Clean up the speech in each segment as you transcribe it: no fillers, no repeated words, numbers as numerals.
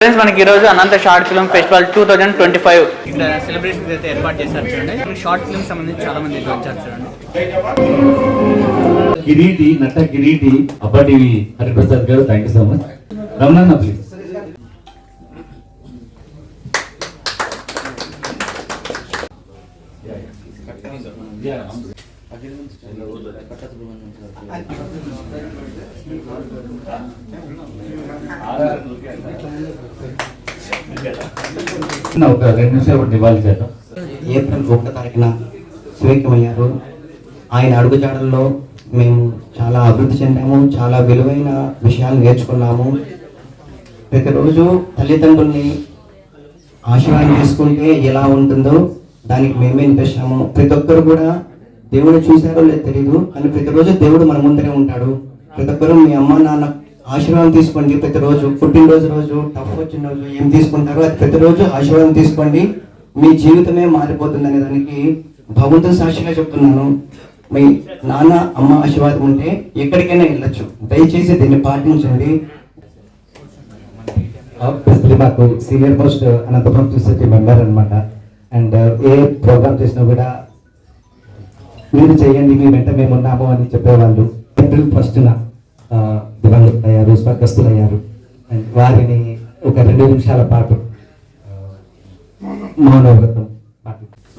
Friends మనకి ఈరోజు అనంత short film festival 2025 ఇక్కడ సెలబ్రేషన్స్ అయితే ఏర్పాటు చేశారు చూడండి. షార్ట్ ఫిల్మ్ సంబంధించి చాలా మంది అయితే వచ్చారు చూడండి. కిరీటి నట్ట కిరీటి అప్పటివి హరిప్రసాద్ గారు, thank you so much. Ramana please. ఒక 2 నిమిషాలు నివాళి చేద్దాం. ఏప్రిల్ 1వ తారీఖున స్వీకమయ్యారు. ఆయన అడుగుజాడల్లో మేము చాలా అభివృద్ధి చెందాము, చాలా విలువైన విషయాలు నేర్చుకున్నాము. ప్రతిరోజు తల్లిదండ్రుల్ని ఆశీర్వాదం తీసుకుంటే ఎలా ఉంటుందో దానికి మేమే నిలిచాము. ప్రతి ఒక్కరు కూడా దేవుడు చూశారో లేదో తెలియదు, కానీ ప్రతిరోజు దేవుడు మన ముందరే ఉంటాడు. ప్రతి ఒక్కరు మీ అమ్మ నాన్న ఆశీర్వాదం తీసుకోండి. ప్రతిరోజు పుట్టినరోజు రోజు టఫ్ వచ్చిన రోజు ఏం తీసుకుంటారో అది ప్రతిరోజు ఆశీర్వాదం తీసుకోండి. మీ జీవితమే మారిపోతుంది అనే దానికి భగవంతుని సాక్షిగా చెప్తున్నాను. మీ నాన్న అమ్మ ఆశీర్వాదం ఉంటే ఎక్కడికైనా వెళ్ళొచ్చు. దయచేసి దీన్ని పాటించండి. మాకు senior most Anantapuram society member అనమాట. అండ్ ఏ ప్రోగ్రామ్ చేసినా కూడా మీరు చేయండి, మీ వెంట మేము ఉన్నాము అని చెప్పేవాళ్ళు. ఏప్రిల్ 1న దివంగతులయ్యారు, స్వర్గస్థులయ్యారు. అండ్ వారిని ఒక 2 నిమిషాల పాటు మౌనవ్రతం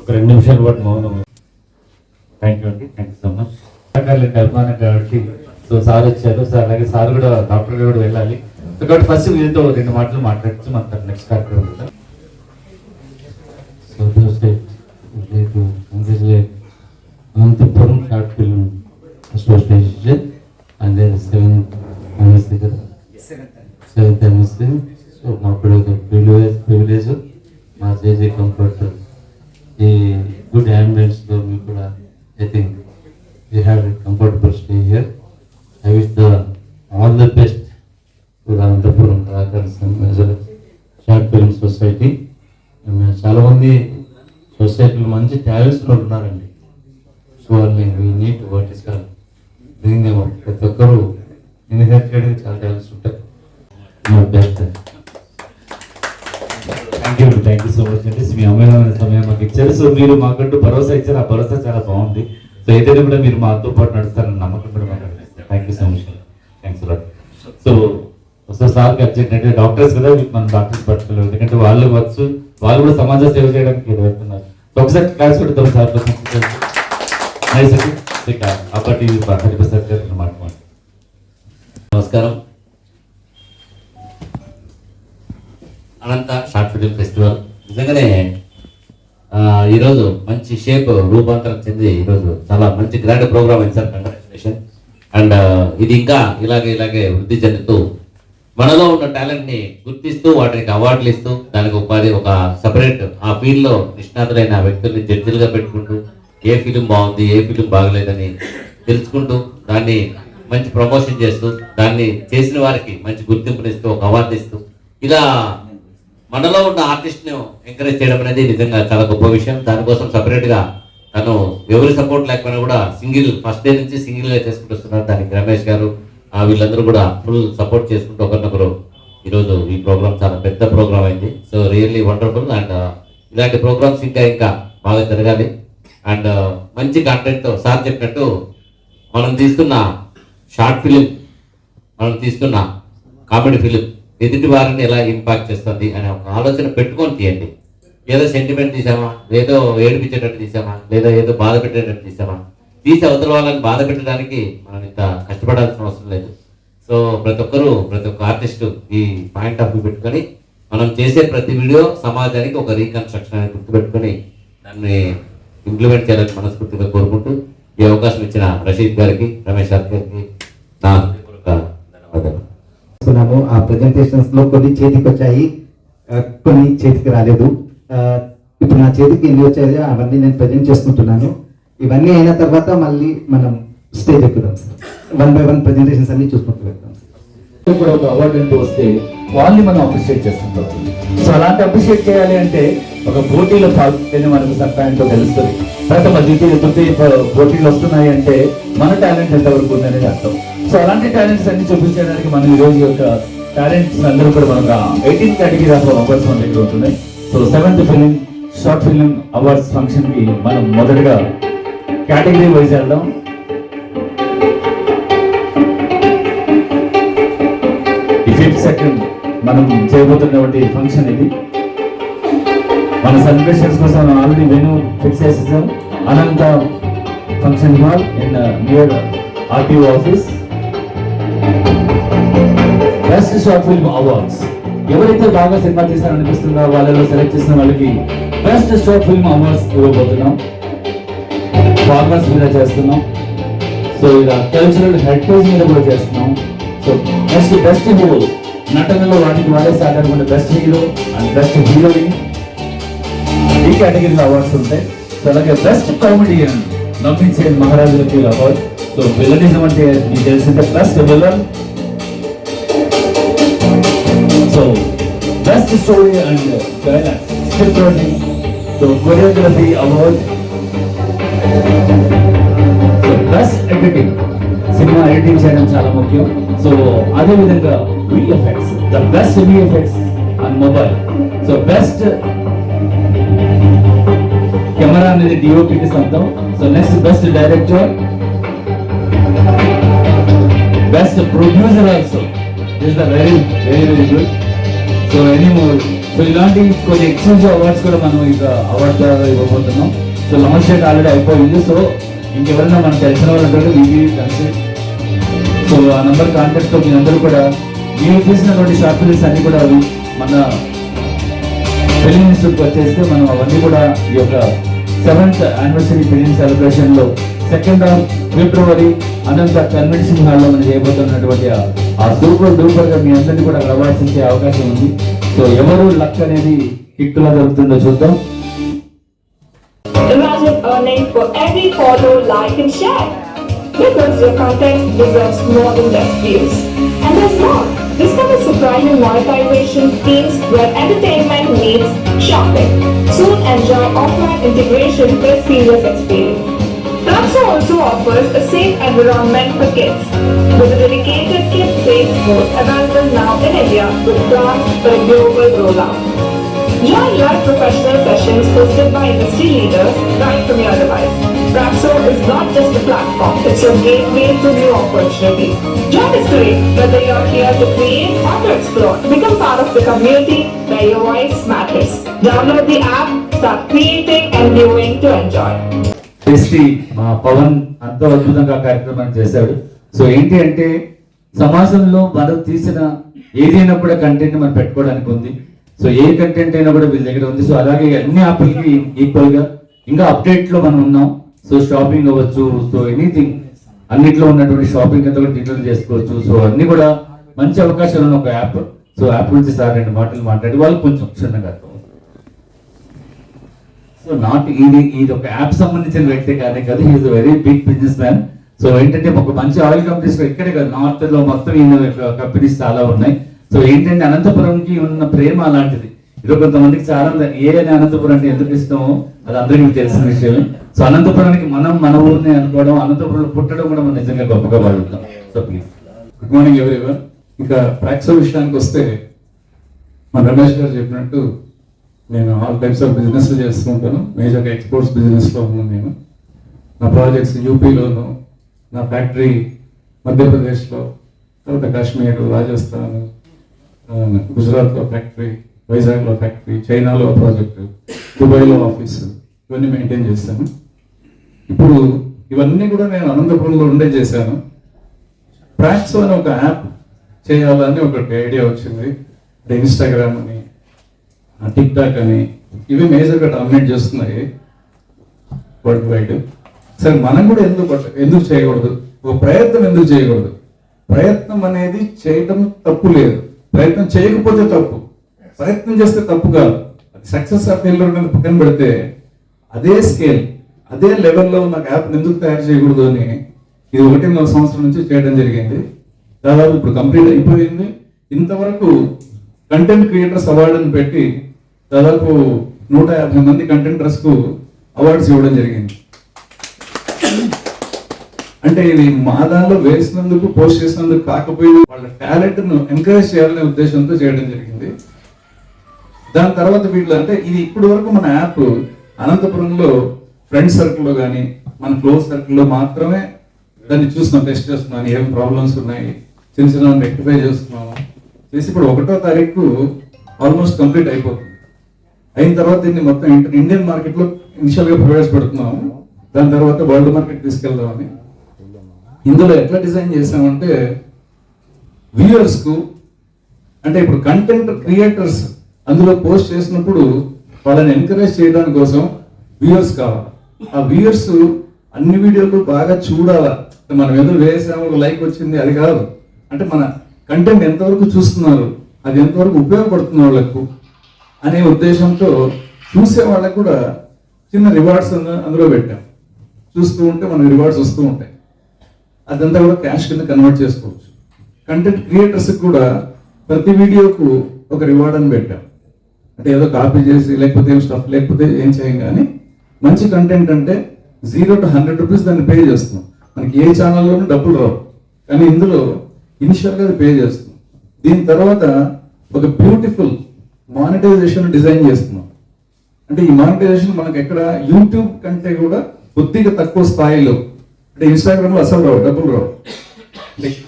ఒక 2 నిమిషాల పాటు మౌనం. థ్యాంక్ యూ అండి, థ్యాంక్ యూ సో మచ్. అభిమానం కాబట్టి సో సార్ వచ్చారు. సార్ అలాగే సార్ కూడా డాక్టర్ గారు కూడా వెళ్ళాలి. సో కాబట్టి ఫస్ట్ వీళ్ళతో 2 మాటలు మాట్లాడచ్చు. మన నెక్స్ట్ కార్యక్రమం కదా. So Ananthapuram Short Film Association and then 7th anniversary. So మాకు ప్రివిలేజ్ మా చేసే కంఫర్ట్ ఈ గుడ్ అంబియన్స్లో మీకు కూడా I think we have a comfortable stay here. I wish the all the best to the Anantapuram short film society. చాలా మంది సొసైటీలో మంచి టాలెంట్స్ ఉన్నారండి. సో వాళ్ళని we need what is call bring them up. ప్రతి ఒక్కరు ఇన్హెరిట్ చేయడానికి చాలా టాలెంట్స్ ఉంటాయి. Best. Thank you so much అండి. మీ అమూల్యమైన సమయం మాకు ఇచ్చారు. సో మీరు మాకంటూ భరోసా ఇచ్చారు. ఆ భరోసా చాలా బాగుంది. సో ఏదైనా కూడా మీరు మాతో పాటు నడుస్తారని నమ్మకం కూడా మాకు అనిపిస్తుంది. Thank you so much. Thanks lot. So సార్కి అబ్జెక్ట్ అంటే డాక్టర్స్ కదా, మనం డాక్టర్స్ పట్టుకోలేదు. ఎందుకంటే వాళ్ళు వచ్చు, వాళ్ళు కూడా సమాజ సేవ చేయడానికి వెళ్తున్నారు. సో ఒకసారి క్లాస్ పెడతాం సార్. అప్పటి హరిప్రసాద్ గారు మాట్లాడు. నమస్కారం. అనంత షార్ట్ ఫిల్మ్ ఫెస్టివల్ నిజంగానే ఈరోజు మంచి షేప్ రూపాంతరం చెంది ఈరోజు చాలా మంచి గ్రాండ్ ప్రోగ్రామ్ అయింది సార్. కంగ్రాచులేషన్. అండ్ ఇది ఇంకా ఇలాగే వృద్ధి చెందుతూ మనలో ఉన్న టాలెంట్ని గుర్తిస్తూ వాటికి అవార్డులు ఇస్తూ దానికి ఉపాధి ఒక సపరేట్ ఆ ఫీల్డ్లో నిష్ణాతులైన వ్యక్తుల్ని జడ్జిలుగా పెట్టుకుంటూ ఏ ఫిలిం బాగుంది ఏ ఫిలిం బాగలేదని తెలుసుకుంటూ దాన్ని మంచి ప్రమోషన్ చేస్తూ దాన్ని చేసిన వారికి మంచి గుర్తింపునిస్తూ ఒక అవార్డు ఇస్తూ ఇలా మనలో ఉన్న ఆర్టిస్ట్ని ఎంకరేజ్ చేయడం అనేది నిజంగా చాలా గొప్ప విషయం. దానికోసం సపరేట్గా తను ఎవరి సపోర్ట్ లేకపోయినా కూడా ఫస్ట్ డే నుంచి సింగిల్గా చేసుకుంటూ వస్తున్నారు. దానికి రమేష్ గారు వీళ్ళందరూ కూడా ఫుల్ సపోర్ట్ చేసుకుంటూ ఒకరినొకరు ఈరోజు ఈ ప్రోగ్రామ్ చాలా పెద్ద ప్రోగ్రామ్ అయింది. So really wonderful. అండ్ ఇలాంటి ప్రోగ్రామ్స్ ఇంకా బాగా జరగాలి. అండ్ మంచి కంటెంట్తో సార్ చెప్పినట్టు మనం తీస్తున్న షార్ట్ ఫిలిం, మనం తీస్తున్న కామెడీ ఫిలిం ఎదుటి వారిని ఎలా ఇంపాక్ట్ చేస్తుంది అనే ఒక ఆలోచన పెట్టుకొని తీయండి. ఏదో సెంటిమెంట్ తీసామా, ఏదో ఏడిపించేటట్టు తీసామా, లేదా ఏదో బాధ పెట్టేటట్టు తీసామా, తీసి అవతల వాళ్ళని బాధ పెట్టడానికి మనం ఇంత కష్టపడాల్సిన అవసరం లేదు. సో ప్రతి ఒక్క ఆర్టిస్టు ఈ పాయింట్ ఆఫ్ వ్యూ పెట్టుకొని మనం చేసే ప్రతి వీడియో సమాజానికి ఒక రీకన్స్ట్రక్షన్ అనేది గుర్తుపెట్టుకొని దాన్ని ఇంప్లిమెంట్ చేయాలని మనస్ఫూర్తిగా కోరుకుంటూ ఈ అవకాశం ఇచ్చిన రషీద్ గారికి, రమేష్ గారికి నా ధన్యవాదాలు. ఆ ప్రెజెంటేషన్స్ లో కొన్ని చేతికి వచ్చాయి, కొన్ని చేతికి రాలేదు. ఇప్పుడు నా చేతికి ఎన్ని వచ్చాయో అవన్నీ నేను ప్రజెంట్ చేసుకుంటున్నాను. ఇవన్నీ అయిన తర్వాత మళ్ళీ మనం స్టేజ్ ఎక్కుదాం సార్. 1 by 1 ప్రెజెంటేషన్స్ అన్ని చూసుకుంటూ వెళ్తాం సార్. కూడా ఒక అవార్డు అంటూ వస్తే వాళ్ళని మనం అప్రిషియేట్ చేస్తుంటాం. సో అలాంటి అప్రిషియేట్ చేయాలి అంటే ఒక పోటీలో పాల్గొంటేనే మనకు సత్తా ఏంటో తెలుస్తుంది. ప్రథమ ద్వితీయ తృతీయ పోటీలు వస్తున్నాయి అంటే మన టాలెంట్ ఎంతవరకు ఉందనేది అర్థం. సో అలాంటి టాలెంట్స్ అన్ని చూపించడానికి మనం ఈరోజు యొక్క టాలెంట్స్ అందరూ కూడా మనకు 18 కేటగిరీ ఆఫ్ అవార్డ్స్ మన దగ్గర ఉంటున్నాయి. So 7th film short film awards function కి మనం మొదటగా కేటగిరీ వైజ్ వెళ్దాం. ఈ 5th సెకండ్ మనం చేయబోతున్నటువంటి ఫంక్షన్ ఇది. మన సెలబ్రేషన్స్ కోసం ఆల్రెడీ వెన్యూ ఫిక్స్ చేసేసాం. Anantha function hall in near RTO office. Best short film awards ఎవరైతే బాగా సినిమా తీస్తారనిపిస్తుందో వాళ్ళలో సెలెక్ట్ చేసిన వాళ్ళకి బెస్ట్ షార్ట్ ఫిల్మ్ అవార్డ్స్ ఇవ్వబోతున్నాం. ఫార్మర్స్ మీద చేస్తున్నాం. సో ఇలా కల్చరల్ హెరిటేజ్ మీద కూడా చేస్తున్నాం. సో బెస్ట్ హీరో నటనలో వాటికి వాడే సాధారణ best hero and best heroine ఈ కేటగిరీలో అవార్డ్స్ ఉంటాయి. సో అలాగే బెస్ట్ కామెడియన్ నవ్వించే మహారాజులకి అవార్డ్. సో విలనిజం అంటే మీకు తెలిసిందే best villain. So best story and dialogue script writing. So choreography award. So best editing cinema editing చేయడం చాలా ముఖ్యం. సో అదే విధంగా VFX the best VFX on mobile. So best camera అనేది డిఓపికి సొంతం. So next best director, best producer also is the very very very good. So anymore so ఇలాంటి కొన్ని ఎక్స్క్లూజివ్ అవార్డ్స్ కూడా మనం ఇక అవార్డ్ ద్వారా ఇవ్వబోతున్నాం. సో లాంచ్ డేట్ ఆల్రెడీ అయిపోయింది. సో ఇంకెవరైనా మనకు తెలిసిన వాళ్ళు అంటే వీవీ కన్సల్ట్. సో ఆ నంబర్ కాంటాక్ట్ తో మీ అందరూ కూడా మీరు తీసినటువంటి షార్ట్ ఫిల్మ్స్ అన్ని కూడా అవి మన ఫిలిం ఇన్స్టిట్యూట్కి వచ్చేస్తే మనం అవన్నీ కూడా ఈ యొక్క 7th యానివర్సరీ ఫిలిం సెలబ్రేషన్ లో 2nd of February Anantha convention hall లో మనం చేయబోతున్నటువంటి ఆ సూపర్ డూపర్ గా మీ అందరినీ కూడా అవార్డ్స్ ఇచ్చే అవకాశం ఉంది. సో ఎవరు లక్ అనేది హిట్టులా జరుగుతుందో చూద్దాం. Imagine earning for every follow, like and share. Because your content deserves more than just views. And there's more. Discover surprising monetization schemes where entertainment meets shopping. Soon enjoy offline integration for a seamless experience. Raxo also offers a safe environment for kids with a dedicated kids safe mode available now in India with plans for a global rollout. Join live professional sessions hosted by industry leaders right from your device. Raxo is not just a platform, it's your gateway to new opportunities. Join us today, whether you're here to create or to explore. Become part of the community where your voice matters. Download the app, start creating and viewing to enjoy. మా పవన్ అంత అద్భుతంగా కార్యక్రమాన్ని చేశాడు. So ఏంటి అంటే సమాజంలో మనం తీసిన ఏదైనా కూడా కంటెంట్ మనం పెట్టుకోవడానికి ఉంది. సో ఏ కంటెంట్ అయినా కూడా వీళ్ళ దగ్గర ఉంది. సో అలాగే అన్ని యాప్లకి ఈక్వల్ గా ఇంకా అప్డేట్ లో మనం ఉన్నాం. సో షాపింగ్ అవ్వచ్చు, సో ఎనీథింగ్ అన్నిట్లో ఉన్నటువంటి షాపింగ్ అంతా కూడా డీటెయిల్ చేసుకోవచ్చు. సో అన్ని కూడా మంచి అవకాశాలు ఉన్న ఒక యాప్. సో యాప్ గురించి సార్ 2 మాటలు మాట్లాడి వాళ్ళు కొంచెం క్షుణ్ణంగా. సో నాట్ ఇది ఒక యాప్ సంబంధించిన వ్యక్తి కానీ కాదు, he's very big business man. So ఏంటంటే ఒక మంచి ఆయిల్ కంపెనీస్ ఇక్కడే కాదు, నార్త్ లో మొత్తం కంపెనీస్ చాలా ఉన్నాయి. సో ఏంటంటే అనంతపురంకి ఉన్న ప్రేమ అలాంటిది. ఇది కొంతమందికి చాలా ఏ అనంతపురం అంటే ఎందుకు ఇష్టమో అది అందరికీ తెలిసిన విషయమే. సో అనంతపురానికి మనం మన ఊరిని అనుకోవడం, అనంతపురంలో పుట్టడం కూడా మనం నిజంగా గొప్పగా వాడుతాం. So please. Good morning everyone. ఇంకా ప్రాక్సో విషయానికి వస్తే మన రమేష్ గారు చెప్పినట్టు నేను ఆల్ టైప్స్ ఆఫ్ బిజినెస్ చేస్తూ ఉంటాను. మేజర్గా ఎక్స్పోర్ట్స్ బిజినెస్లో ఉన్నాను నేను. నా ప్రాజెక్ట్స్ యూపీలోను, నా ఫ్యాక్టరీ మధ్యప్రదేశ్లో, తర్వాత కాశ్మీర్, రాజస్థాన్, గుజరాత్లో ఫ్యాక్టరీ, వైజాగ్లో ఫ్యాక్టరీ, చైనాలో ప్రాజెక్టు, దుబాయ్లో ఆఫీసు, ఇవన్నీ మెయింటైన్ చేస్తాను. ఇప్పుడు ఇవన్నీ కూడా నేను అనంతపురంలో ఉండే చేశాను. ప్రాక్సో అని ఒక యాప్ చేయాలని ఒకటి ఐడియా వచ్చింది. అంటే ఇన్స్టాగ్రామ్ అని, టిక్ టాక్ అని, ఇవి మేజర్గా డామినేట్ చేస్తున్నాయి వరల్డ్ వైడ్. సరే మనం కూడా ఎందుకు చేయకూడదు, ఒక ప్రయత్నం ఎందుకు చేయకూడదు? ప్రయత్నం అనేది చేయడం తప్పు లేదు, ప్రయత్నం చేయకపోతే తప్పు. ప్రయత్నం చేస్తే తప్పు కాదు. సక్సెస్ ఆఫ్ ఫెయిల్యూర్ అనేది పక్కన పెడితే అదే స్కేల్, అదే లెవెల్లో ఉన్న యాప్ని ఎందుకు తయారు చేయకూడదు అని ఇది 1.5 సంవత్సరం నుంచి చేయడం జరిగింది. దాదాపు ఇప్పుడు కంప్లీట్ అయిపోయింది. ఇంతవరకు కంటెంట్ క్రియేటర్స్ అవార్డుని పెట్టి దాదాపు 150 మంది కంటెంటర్స్కు అవార్డ్స్ ఇవ్వడం జరిగింది. అంటే ఇది మా దానిలో వేసినందుకు పోస్ట్ చేసినందుకు కాకపోయినా వాళ్ళ టాలెంట్ను ఎంకరేజ్ చేయాలనే ఉద్దేశంతో చేయడం జరిగింది. దాని తర్వాత వీళ్ళు అంటే ఇది ఇప్పటి వరకు మన యాప్ అనంతపురంలో ఫ్రెండ్ సర్కిల్లో కానీ మన క్లోజ్ సర్కిల్లో మాత్రమే దాన్ని చూస్తున్నాం, టెస్ట్ చేస్తున్నాం, ఏం ప్రాబ్లమ్స్ ఉన్నాయి చిన్న చిన్న రెక్టిఫై చేస్తున్నాము చేసి ఇప్పుడు 1వ తారీఖు ఆల్మోస్ట్ కంప్లీట్ అయిపోతుంది. అయిన తర్వాత దీన్ని మొత్తం ఇండియన్ మార్కెట్లో ఇనిషియల్గా ప్రవేశపెడుతున్నాము. దాని తర్వాత వరల్డ్ మార్కెట్ తీసుకెళ్దామని. ఇందులో ఎట్లా డిజైన్ చేసామంటే వ్యూయర్స్కు అంటే ఇప్పుడు కంటెంట్ క్రియేటర్స్ అందులో పోస్ట్ చేసినప్పుడు వాళ్ళని ఎంకరేజ్ చేయడానికి కోసం వ్యూయర్స్ కావాలి. ఆ వ్యూయర్స్ అన్ని వీడియోలు బాగా చూడాలా. మనం ఏదో వేసాము ఒక లైక్ వచ్చింది అది కాదు, అంటే మన కంటెంట్ ఎంతవరకు చూస్తున్నారు, అది ఎంతవరకు ఉపయోగపడుతుంది వాళ్ళకు అనే ఉద్దేశంతో చూసే వాళ్ళకు కూడా చిన్న రివార్డ్స్ అందులో పెట్టాం. చూస్తూ ఉంటే మనకు రివార్డ్స్ వస్తూ ఉంటాయి. అదంతా కూడా క్యాష్ కింద కన్వర్ట్ చేసుకోవచ్చు. కంటెంట్ క్రియేటర్స్కి కూడా ప్రతి వీడియోకు ఒక రివార్డ్ అని పెట్టాం. అంటే ఏదో కాపీ చేసి లేకపోతే ఏం స్టఫ్ లేకపోతే ఏం చేయం, కానీ మంచి కంటెంట్ అంటే 0 to 100 రూపీస్ దాన్ని పే చేస్తున్నాం. మనకి ఏ ఛానల్లోనూ డబ్బులు రావు, కానీ ఇందులో ఇనిషియల్గా అది పే చేస్తున్నాం. దీని తర్వాత ఒక బ్యూటిఫుల్ మానిటైజేషన్ డిజైన్ చేస్తున్నాం. అంటే ఈ మానిటైజేషన్ మనకి ఎక్కడ యూట్యూబ్ కంటే కూడా కొద్దిగా తక్కువ స్థాయిలో, అంటే ఇన్స్టాగ్రామ్లో అసలు రావు, డబ్బులు రావు,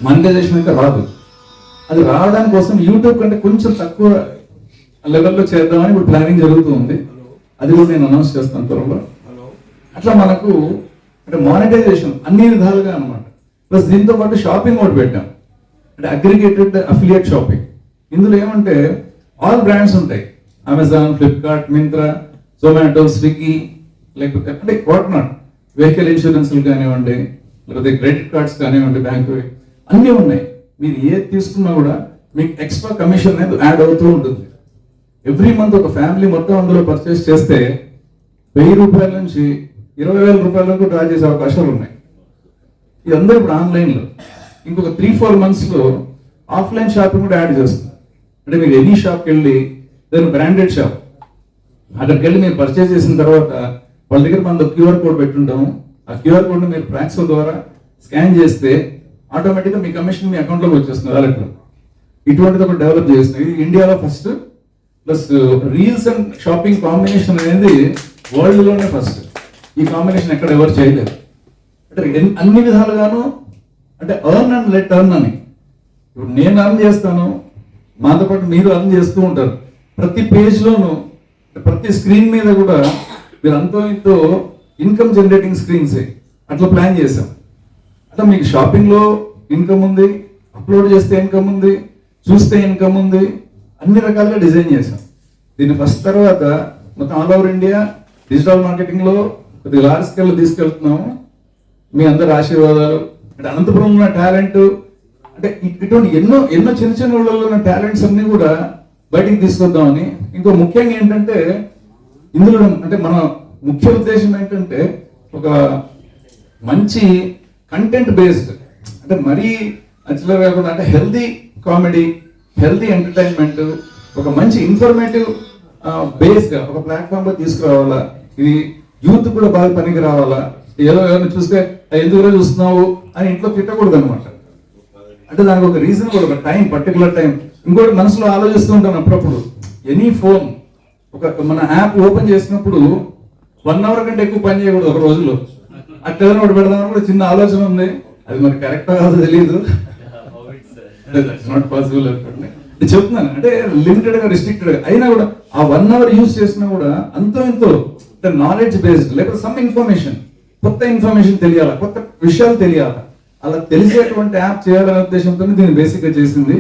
మానిటైజేషన్ అయితే రాదు. అది రావడానికి కోసం యూట్యూబ్ కంటే కొంచెం తక్కువ లెవెల్లో చేద్దామని ఇప్పుడు ప్లానింగ్ జరుగుతుంది. అది కూడా నేను అనౌన్స్ చేస్తాను త్వరలో. అట్లా మనకు అంటే మానిటైజేషన్ అన్ని విధాలుగా అన్నమాట. ప్లస్ దీంతో పాటు షాపింగ్ కూడా పెట్టాం, అంటే అగ్రిగేటెడ్ అఫిలియేట్ షాపింగ్. ఇందులో ఏమంటే ఆల్ బ్రాండ్స్ ఉంటాయి, Amazon, Flipkart, Myntra, Zomato, Swiggy, లేకపోతే అంటే వాట్ నాట్ వెహికల్ ఇన్సూరెన్స్లు కానివ్వండి, లేకపోతే క్రెడిట్ కార్డ్స్ కానివ్వండి, బ్యాంకు అన్నీ ఉన్నాయి. మీరు ఏది తీసుకున్నా కూడా మీకు ఎక్స్ట్రా కమిషన్ అనేది యాడ్ అవుతూ ఉంటుంది. ఎవ్రీ మంత్ ఒక ఫ్యామిలీ మొత్తం అందులో పర్చేస్ చేస్తే 1000 రూపాయల నుంచి 20,000 రూపాయల వరకు డ్రా చేసే అవకాశాలు ఉన్నాయి. ఇదంతా ఇప్పుడు ఆన్లైన్లో. ఇంకొక 3-4 మంత్స్లో ఆఫ్లైన్ షాపింగ్ కూడా యాడ్ చేస్తుంది. అంటే మీరు ఎనీ షాప్కి వెళ్ళి దాని బ్రాండెడ్ షాప్ అక్కడికి వెళ్ళి మీరు పర్చేస్ చేసిన తర్వాత వాళ్ళ దగ్గర మన QR కోడ్ పెట్టుంటాము. ఆ QR కోడ్ని మీరు ప్రాక్సో ద్వారా స్కాన్ చేస్తే ఆటోమేటిక్గా మీ కమిషన్ మీ అకౌంట్లోకి వచ్చేస్తుంది వాలెట్లో. ఇటువంటిది ఒకటి డెవలప్ చేస్తుంది. ఇది ఇండియాలో first. Plus reels and shopping combination అనేది వరల్డ్లోనే ఫస్ట్. ఈ కాంబినేషన్ ఎక్కడ ఎవరు చేయలేదు. అంటే అన్ని విధాలుగాను అంటే ఎర్న్ అండ్ లెట్ ఎర్న్ అని. ఇప్పుడు నేను అర్న్ చేస్తాను, మాతో పాటు మీరు అర్న్ చేస్తూ ఉంటారు. ప్రతి పేజ్లోనూ ప్రతి స్క్రీన్ మీద కూడా మీరు అంతో ఇంతో ఇన్కమ్ జనరేటింగ్ స్క్రీన్స్ అట్లా ప్లాన్ చేసాం. అట్లా మీకు షాపింగ్లో ఇన్కమ్ ఉంది, అప్లోడ్ చేస్తే ఇన్కమ్ ఉంది, చూస్తే ఇన్కమ్ ఉంది, అన్ని రకాలుగా డిజైన్ చేసాం. దీన్ని ఫస్ట్ తర్వాత మొత్తం ఆల్ ఓవర్ ఇండియా డిజిటల్ మార్కెటింగ్లో కొద్దిగా లార్జ్ స్కేల్లో తీసుకెళ్తున్నాము. మీ అందరి ఆశీర్వాదాలు, అంటే అనంతపురంలో ఉన్న టాలెంట్, అంటే ఇటువంటి ఎన్నో చిన్న చిన్న ఊళ్ళలో ఉన్న టాలెంట్స్ అన్ని కూడా బయటికి తీసుకొద్దామని. ఇంకో ముఖ్యంగా ఏంటంటే ఇందులో అంటే మన ముఖ్య ఉద్దేశం ఏంటంటే ఒక మంచి కంటెంట్ బేస్డ్, అంటే మరీ అచ్చలే కాకుండా అంటే హెల్దీ కామెడీ, హెల్దీ ఎంటర్టైన్మెంట్, ఒక మంచి ఇన్ఫర్మేటివ్ బేస్గా ఒక ప్లాట్ఫామ్లో తీసుకురావాలా. ఇది యూత్ కూడా బాగా పనికి రావాలా. ఏదో ఎవరిని చూస్తే ఎందుకు చూస్తున్నావు అని ఇంట్లో తిట్టకూడదు అనమాట. అంటే దానికి ఒక రీజన్ కూడా, ఒక టైం, పర్టికులర్ టైం. ఇంకోటి మనసులో ఆలోచిస్తూ ఉంటాను అప్పుడప్పుడు, ఎనీ ఫోన్ ఒక మన యాప్ ఓపెన్ చేసినప్పుడు 1 అవర్ కంటే ఎక్కువ పని చేయకూడదు ఒక రోజులో. అట్లా ఒకటి పెడదామని కూడా చిన్న ఆలోచన ఉంది. అది మరి కరెక్ట్ కాదో తెలియదు, నాట్ పాసిబుల్ అనుకోండి. చెప్తున్నాను అంటే లిమిటెడ్ గా, రిస్ట్రిక్టెడ్ గా అయినా కూడా ఆ 1 అవర్ యూజ్ చేసినా కూడా అంతో ఎంతో నాలెడ్జ్ బేస్డ్, లేకపోతే సమ్ ఇన్ఫర్మేషన్, కొత్త ఇన్ఫర్మేషన్ తెలియాలా, కొత్త విషయాలు తెలియాలా, అలా తెలిసేటువంటి యాప్ చేయాలనే ఉద్దేశంతో దీన్ని బేసిక్ గా చేసింది.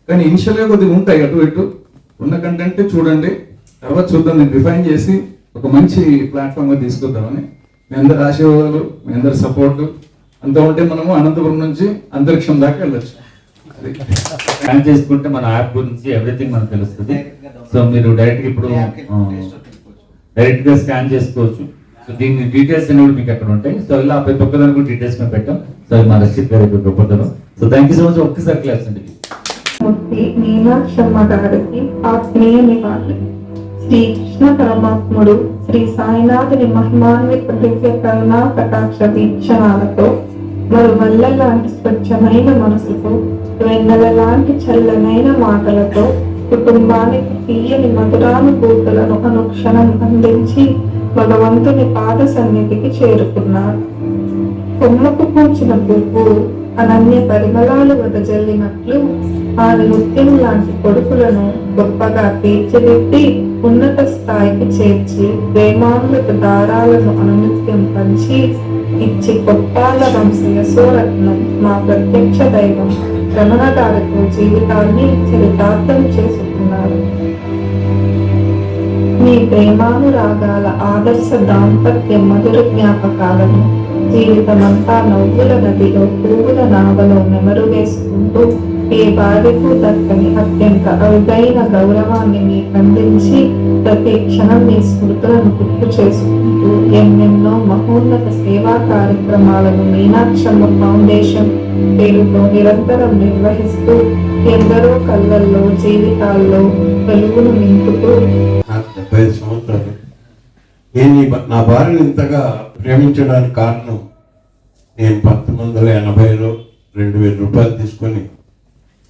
కానీ ఇనిషియల్ గా కొద్దిగా ఉంటాయి అటు ఇటు ఉన్న కంటెంట్ చూడండి, తర్వాత చూద్దాం. నేను రిఫైన్ చేసి ఒక మంచి ప్లాట్ఫామ్ గా తీసుకొద్దామని. మీ అందరి ఆశీర్వాదాలు, మీ అందరి సపోర్ట్ అంతా ఉంటే మనము అనంతపురం నుంచి అంతరిక్షం దాకా వెళ్ళొచ్చు. స్కాన్ చేసుకుంటే మన యాప్ గురించి ఎవ్రీథింగ్ మనకు తెలుస్తుంది. సో మీరు డైరెక్ట్ ఇప్పుడు డైరెక్ట్ గా స్కాన్ చేసుకోవచ్చు. సో దీని డీటెయిల్స్ అనేవి మీకు అక్కడ ఉంటాయి. సో ఇలా ప్రతి ఒక్కదానికి కూడా డీటెయిల్స్ మేము పెట్టాం. సో మా రషీద్ గారి గొప్పతనం. So thank you so much. ఒక్కసారి క్లాస్ అండి. మీనాక్షమ్మ గారికి ఆత్మీయ నివాళి. శ్రీ కృష్ణ పరమాత్ముడు శ్రీ సాయినాథుని మహిమాన్విత దివ్య కరుణా కటాక్ష వీక్షణాలతో మరి వల్ల లాంటి స్వచ్ఛమైన మనసుతో, వెన్నెల లాంటి చల్లనైన మాటలతో కుటుంబానికి తీయని మధురానుభూతులను అనుక్షణం అందించి భగవంతుని పాద సన్నిధికి చేరుకున్నారు. కొమ్మకు పూచిన పువ్వు అనన్య పరిమళాలు వెదజల్లినట్లు ఆయన నృత్యం లాంటి కొడుకులను గొప్పగా తీర్చిదిద్ది ఉన్నత స్థాయికి చేర్చి ప్రేమామృత దారాలను అనునిత్యం పంచి ఇచ్చి కొప్పాల వంశ యశోరత్నం మా ప్రత్యక్ష దైవం రమణ గారితో జీవితాన్ని చరితార్థం చేసుకున్నారు. మీ ప్రేమానురాగాల ఆదర్శ దాంపత్య మధుర జ్ఞాపకాలను జీవితమంతా నవ్వుల నదిలో పువ్వుల నావలో నెమరు వేసుకుంటూ ఏ భార్యకు దక్కని అత్యంత అరుదైన గౌరవాన్ని మీకు అందించి ప్రతి క్షణం మీ స్మృతులను గుర్తు చేసుకుంటూ ఎన్నెన్నో మహోన్నత సేవా కార్యక్రమాలను మీనాక్షమ్మ ఫౌండేషన్ పేరుతో నిరంతరం నిర్వహిస్తూ ఎందరో కళ్ళల్లో జీవితాల్లో వెలుగును నింపుతూ. నాకు 75 సంవత్సరాలు. నేను నా భార్యను ఇంతగా ప్రేమించడానికి కారణం, నేను 1980లో 2000 రూపాయలు తీసుకొని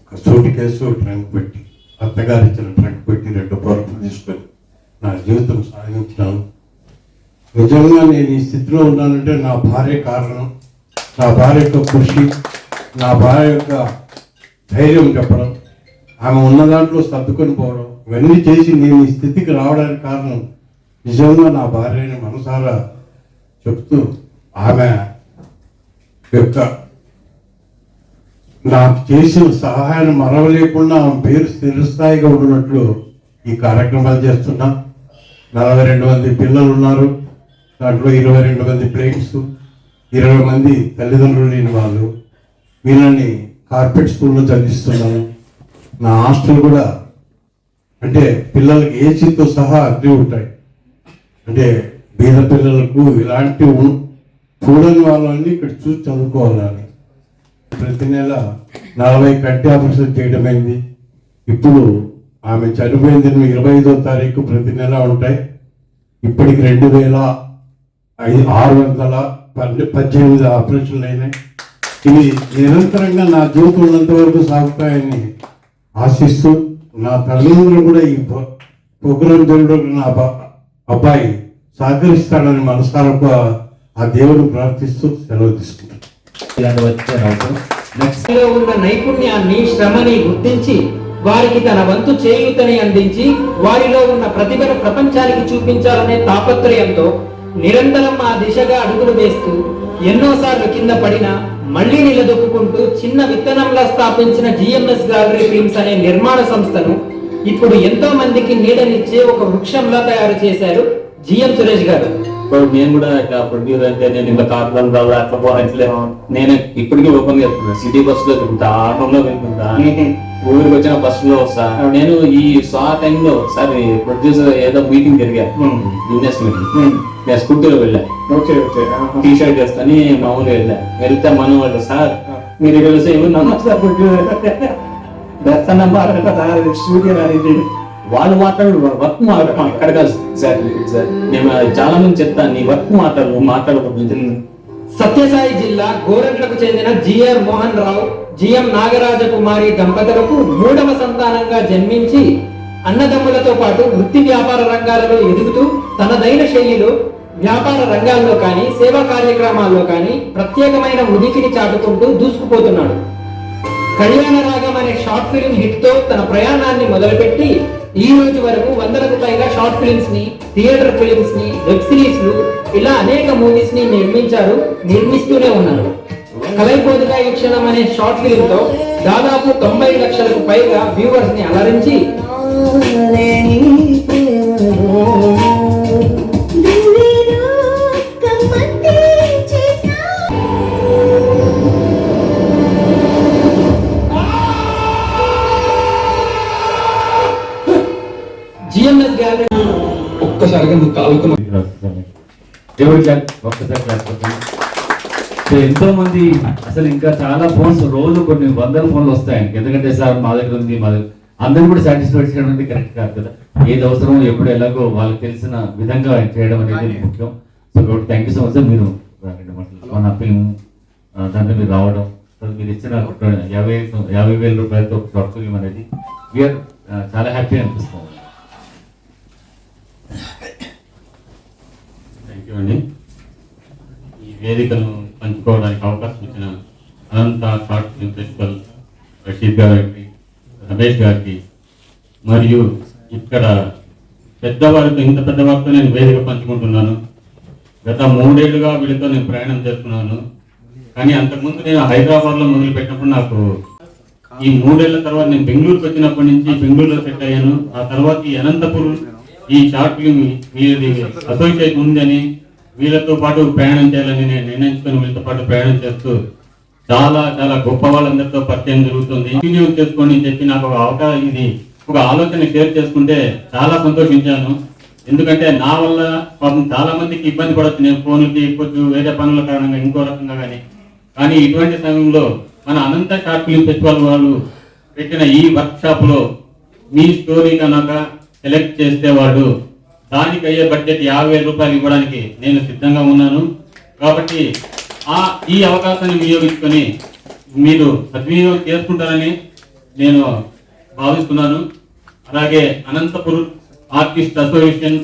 ఒక సూట్ కేసు ట్రంక్ పెట్టి, అత్తగారు ఇచ్చిన ట్రంక్ పెట్టి 2 పరుపులు తీసుకొని నా జీవితం సాగించినాను. నిజంగా నేను ఈ స్థితిలో ఉన్నానంటే నా భార్య కారణం. నా భార్య యొక్క కృషి, నా భార్య యొక్క ధైర్యం చెప్పడం, ఆమె ఉన్న దాంట్లో సర్దుకొని పోవడం, ఇవన్నీ చేసి నేను ఈ స్థితికి రావడానికి కారణం నిజంగా నా భార్యని మనసారా చెప్తూ, ఆమె యొక్క నాకు చేసిన సహాయాన్ని మరవలేకుండా ఆమె పేరు స్థిరస్థాయిగా ఉన్నట్లు ఈ కార్యక్రమాలు చేస్తున్నా. 42 మంది పిల్లలు ఉన్నారు. దాంట్లో 22 మంది ప్లేయింగ్స్, 20 మంది తల్లిదండ్రులు లేని వాళ్ళు. వీళ్ళని కార్పొరేట్ స్కూల్లో చదివిస్తున్నాను. నా హాస్టల్ కూడా అంటే పిల్లలకి ఏసీతో సహా అన్నీ ఉంటాయి. అంటే బీద పిల్లలకు ఇలాంటి చూడని వాళ్ళని ఇక్కడ చూసి చదువుకోవాలని ప్రతి నెల 40 కంటి ఆపరేషన్ చేయడమైంది. ఇప్పుడు ఆమె చనిపోయింది 25వ తారీఖు ప్రతి నెల ఉంటాయి. ఇప్పటికి 2618 ఆపరేషన్లు అయినాయి. ఇవి నిరంతరంగా నా జీవితం ఉన్నంత వరకు సాగుతాయని ఆశిస్తూ, నా తల్లిదండ్రులు కూడా ఈ ప్రోగ్రాం జరగడానికి నా అబ్బాయి సహకరిస్తాడని మనసారా ఆ దేవుడు ప్రార్థిస్తూ సెలవు తీసుకుంటాను. ఉన్న నైపుణ్యాన్ని, శ్రమని గుర్తించి వారికి తన వంతు చేయూతని అందించి వారిలో ఉన్న ప్రతిభను ప్రపంచానికి చూపించాలనే తాపత్రయంతో నిరంతరం ఆ దిశగా అడుగులు వేస్తూ ఎన్నోసార్లు కింద పడినా మళ్లీ నిలదొక్కుంటూ చిన్న విత్తనంలా స్థాపించిన జిఎంఎస్ గ్యాలరీ ఫిల్మ్స్ అనే నిర్మాణ సంస్థను ఇప్పుడు ఎంతో మందికి నీడనిచ్చే ఒక వృక్షంలా తయారు చేశారు జిఎం సురేష్ గారు. నేను కూడా ఇట్లా ప్రొడ్యూసర్ అంటే నేను ఇంకా కార్బన్ రావాలి అట్లా పోవట్లేము. నేను ఇప్పటికీ ఓపెన్ చేస్తున్నాను. సిటీ బస్ లో తింటా, ఆటోలో వెళ్తుంటా, ఊరికి వచ్చిన బస్ లో వస్తా. నేను ఈ టైంలో ఒకసారి ప్రొడ్యూసర్ ఏదో మీటింగ్ జరిగాను, బిజినెస్ మీటింగ్. నేను స్కూటీలో వెళ్ళా, టీ షర్ట్ చేస్తాను మామూలుగా వెళ్తే మనం వాళ్ళు సార్ మీరు ఇక్కడ వస్తే ఎవరు నమ్మకం ప్రొడ్యూసర్ స్టూడియో వాళ్ళు మాట్లాడు వర్క్ అక్కడ కాదు సార్. నేను చాలా మంది చెప్తాను, నీ వర్క్ మాట్లాడకూడదు. సత్యసాయి జిల్లా గోరంట్లకు చెందిన జిఆర్ మోహన్ రావు, జిఎం నాగరాజకుమారి దంపతులకు 3వ సంతానంగా జన్మించి అన్నదమ్ములతో పాటు వృత్తి వ్యాపార రంగాలలో ఎదుగుతూ తనదైన శైలిలో వ్యాపార రంగాల్లో కానీ సేవా కార్యక్రమాల్లో కానీ ప్రత్యేకమైన ఉనికిని చాటుకుంటూ దూసుకుపోతున్నాడు. కళ్యాణ రాగం అనే షార్ట్ ఫిల్మ్ హిట్ తో తన ప్రయాణాన్ని మొదలుపెట్టి ఈ రోజు వరకు 100కు పైగా షార్ట్ ఫిల్మ్స్ ని, థియేటర్ ఫిల్మ్స్ ని, వెబ్ సిరీస్ లు ఇలా అనేక మూవీస్ ని నిర్మిస్తూనే ఉన్నారు. కలైపోదుగా ఈ క్షణం అనే షార్ట్ ఫిల్మ్ తో దాదాపు 90 లక్షలకు పైగా వ్యూవర్స్ ని అలరించి జిఎంఎస్ గ్యాలరీ ఒక్కసారిగా ఎంతో మంది అసలు ఇంకా చాలా ఫోన్స్ రోజు కొన్ని 100 ఫోన్లు వస్తాయి. ఎందుకంటే సార్ మా దగ్గర ఉంది, మా దగ్గర అందరూ కూడా సాటిస్ఫైడ్ చేయడం అనేది కరెక్ట్ కాదు కదా. ఏది అవసరమో ఎప్పుడు ఎలాగో వాళ్ళకి తెలిసిన విధంగా చేయడం అనేది ముఖ్యం. So thank you so much sir. మీరు మన ఫిల్మ్ దాంట్లో మీరు రావడం, మీరు ఇచ్చిన 50,000 రూపాయలతో ఒక షార్ట్ ఫిల్మ్ అనేది వీఆర్ చాలా హ్యాపీ అనిపిస్తుంది. థ్యాంక్ యూ అండి. ఈ వేదికను పంచుకోవడానికి అవకాశం ఇచ్చిన అనంత షార్ట్ ఫిల్మ్ ఫెస్టివల్ రషీద్ గారికి, రమేష్ గారికి, మరియు ఇక్కడ పెద్దవారితో, ఇంత పెద్దవారితో నేను వేదిక పంచుకుంటున్నాను. గత 3 ఏళ్లుగా వీళ్ళతో నేను ప్రయాణం చేస్తున్నాను. కానీ అంతకుముందు నేను హైదరాబాద్లో మొదలు పెట్టినప్పుడు నాకు ఈ 3 ఏళ్ల తర్వాత నేను బెంగళూరుకి వచ్చినప్పటి నుంచి బెంగళూరులో సెట్ అయ్యాను. ఆ తర్వాత ఈ అనంతపురం ఈ షార్ట్ ఫిల్మ్ వీళ్ళది అసోసియేషన్ ఉందని వీళ్ళతో పాటు ప్రయాణం చేయాలని నేను నిర్ణయించుకొని వీళ్ళతో పాటు ప్రయాణం చేస్తూ చాలా చాలా గొప్ప వాళ్ళందరితో పరిచయం జరుగుతుంది. కంటిన్యూ చేసుకొని చెప్పి నాకు ఒక అవకాశం, ఇది ఒక ఆలోచన షేర్ చేసుకుంటే చాలా సంతోషించాను. ఎందుకంటే నా వల్ల పాపం చాలా మందికి ఇబ్బంది పడవచ్చు, నేను ఫోన్లకి ఇవ్వచ్చు, వేరే పనుల కారణంగా ఇంకో రకంగా కానీ ఇటువంటి సమయంలో మన అనంత షార్ట్ ఫిల్మ్ ఫెస్టివల్ వాళ్ళు పెట్టిన ఈ వర్క్షాప్లో మీ స్టోరీ కనుక సెలెక్ట్ చేస్తే వాడు దానికి అయ్యే బడ్జెట్ 50,000 రూపాయలు ఇవ్వడానికి నేను సిద్ధంగా ఉన్నాను. కాబట్టి ఈ అవకాశాన్ని వినియోగించుకొని మీరు సద్వినియోగం చేసుకుంటారని నేను భావిస్తున్నాను. అలాగే అనంతపురం ఆర్టిస్ట్ అసోసియేషన్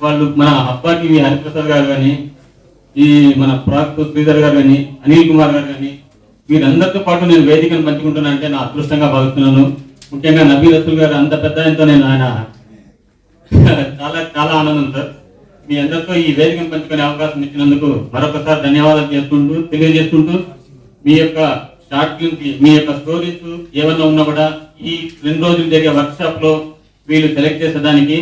వాళ్ళు, మన అబ్బా టీవీ హరిప్రసాద్ గారు కానీ, ఈ మన ప్రాక్ శ్రీధర్ గారు కానీ, అనిల్ కుమార్ గారు కానీ, వీరందరితో పాటు నేను వేదికను పంచుకుంటున్నా అంటే నా అదృష్టంగా భావిస్తున్నాను. ముఖ్యంగా నబీ రసూల్ గారు అంత పెద్ద ఆయనతో నేను ఆయన చాలా చాలా ఆనందం సార్. మీ అందరితో ఈ వేదికను పంచుకునే అవకాశం ఇచ్చినందుకు మరొకసారి ధన్యవాదాలు తెలియజేసుకుంటూ మీ యొక్క షార్ట్ ఫిల్మ్కి, మీ యొక్క స్టోరీస్ ఏమన్నా ఉన్నా కూడా ఈ 2 రోజులు జరిగే వర్క్షాప్ లో వీళ్ళు సెలెక్ట్ చేసేదానికి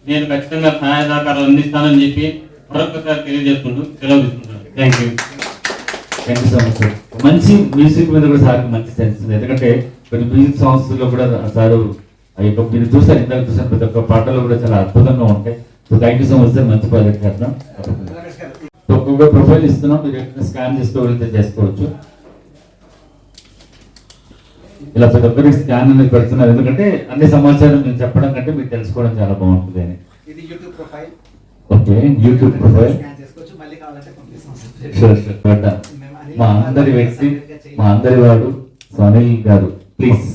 నేను ఖచ్చితంగా సహాయ సహకారాలు అందిస్తానని చెప్పి మరొకసారి తెలియజేసుకుంటూ సెలవు తీసుకుంటాను. Thank you so much sir. మంచి మ్యూజిక్ మీద కూడా సార్కి మంచి సెన్స్ ఉంది. ఎందుకంటే కొన్ని మ్యూజిక్ సాంగ్స్ లో కూడా సారు మీరు చూసారు, ఇందాక చూసాను, ప్రతి ఒక్క పాటలు కూడా చాలా అద్భుతంగా ఉంటాయి. So thank you so much sir. మంచి ప్రాజెక్ట్ చేస్తున్నాం. ఒక్కొక్క ప్రొఫైల్ ఇస్తున్నాం, మీరు ఎక్కడ స్కాన్ చేసుకోవచ్చు. ఇలా ప్రతి ఒక్కరికి స్కాన్ అనేది పెడుతున్నారు, ఎందుకంటే అన్ని సమాచారం నేను చెప్పడం కంటే మీరు తెలుసుకోవడం చాలా బాగుంటుంది అని. ఓకే, యూట్యూబ్ ప్రొఫైల్ మా అందరి వ్యక్తి, మా అందరి వాడు అనిల్ గారు. ప్లీజ్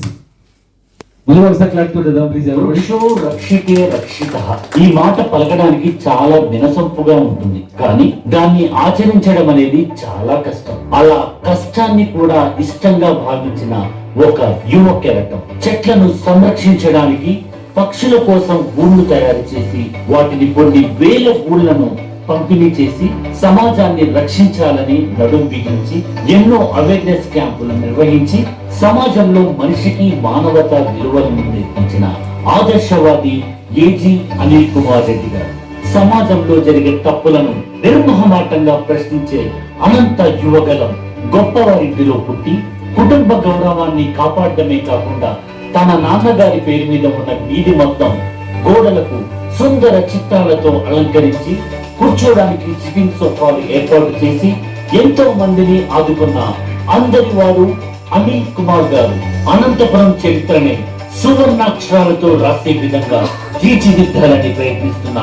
ముందు ఒకసారి క్లారిటీ ప్లీజ్. వృషో రక్షితే రక్షితః, ఈ మాట పలకడానికి చాలా వినసొంపుగా ఉంటుంది, కానీ దాన్ని ఆచరించడం అనేది చాలా కష్టం. అలా కష్టాన్ని కూడా ఇష్టంగా భావించిన ఒక యువ కెరటం చెట్లను సంరక్షించడానికి పక్షుల కోసం గూళ్ళు తయారు చేసి వాటిని కొన్ని వేల గూళ్లను పంపిణీ చేసి సమాజాన్ని రక్షించాలని నడుం బిగించి ఎన్నో అవేర్నెస్ క్యాంపులు నిర్వహించి సమాజంలో మనిషికి మానవతా విలువలను నేర్పించిన ఆదర్శవాది ఏజీ అనిల్ కుమార్ రెడ్డి గారు సమాజంలో జరిగే తప్పులను నిర్మోహమాటంగా ప్రశ్నించే అనంత యువగలం గొప్పవారింటిలో పుట్టి కుటుంబ గౌరవాన్ని కాపాడడమే కాకుండా తన నాన్నగారి పేరు మీద ఉన్న వీధి మొత్తం గోడలకు సుందర చిత్రాలతో అలంకరించి కూర్చోడానికి సిట్టింగ్ సోఫాలు ఏర్పాటు చేసి ఎంతో మందిని ఆదుకున్న అందరి వారు అనిల్ కుమార్ గారు అనంతపురం చరిత్రని సువర్ణాక్షరాలతో రాసే విధంగా తీర్చిదిద్దాలని ప్రయత్నిస్తున్న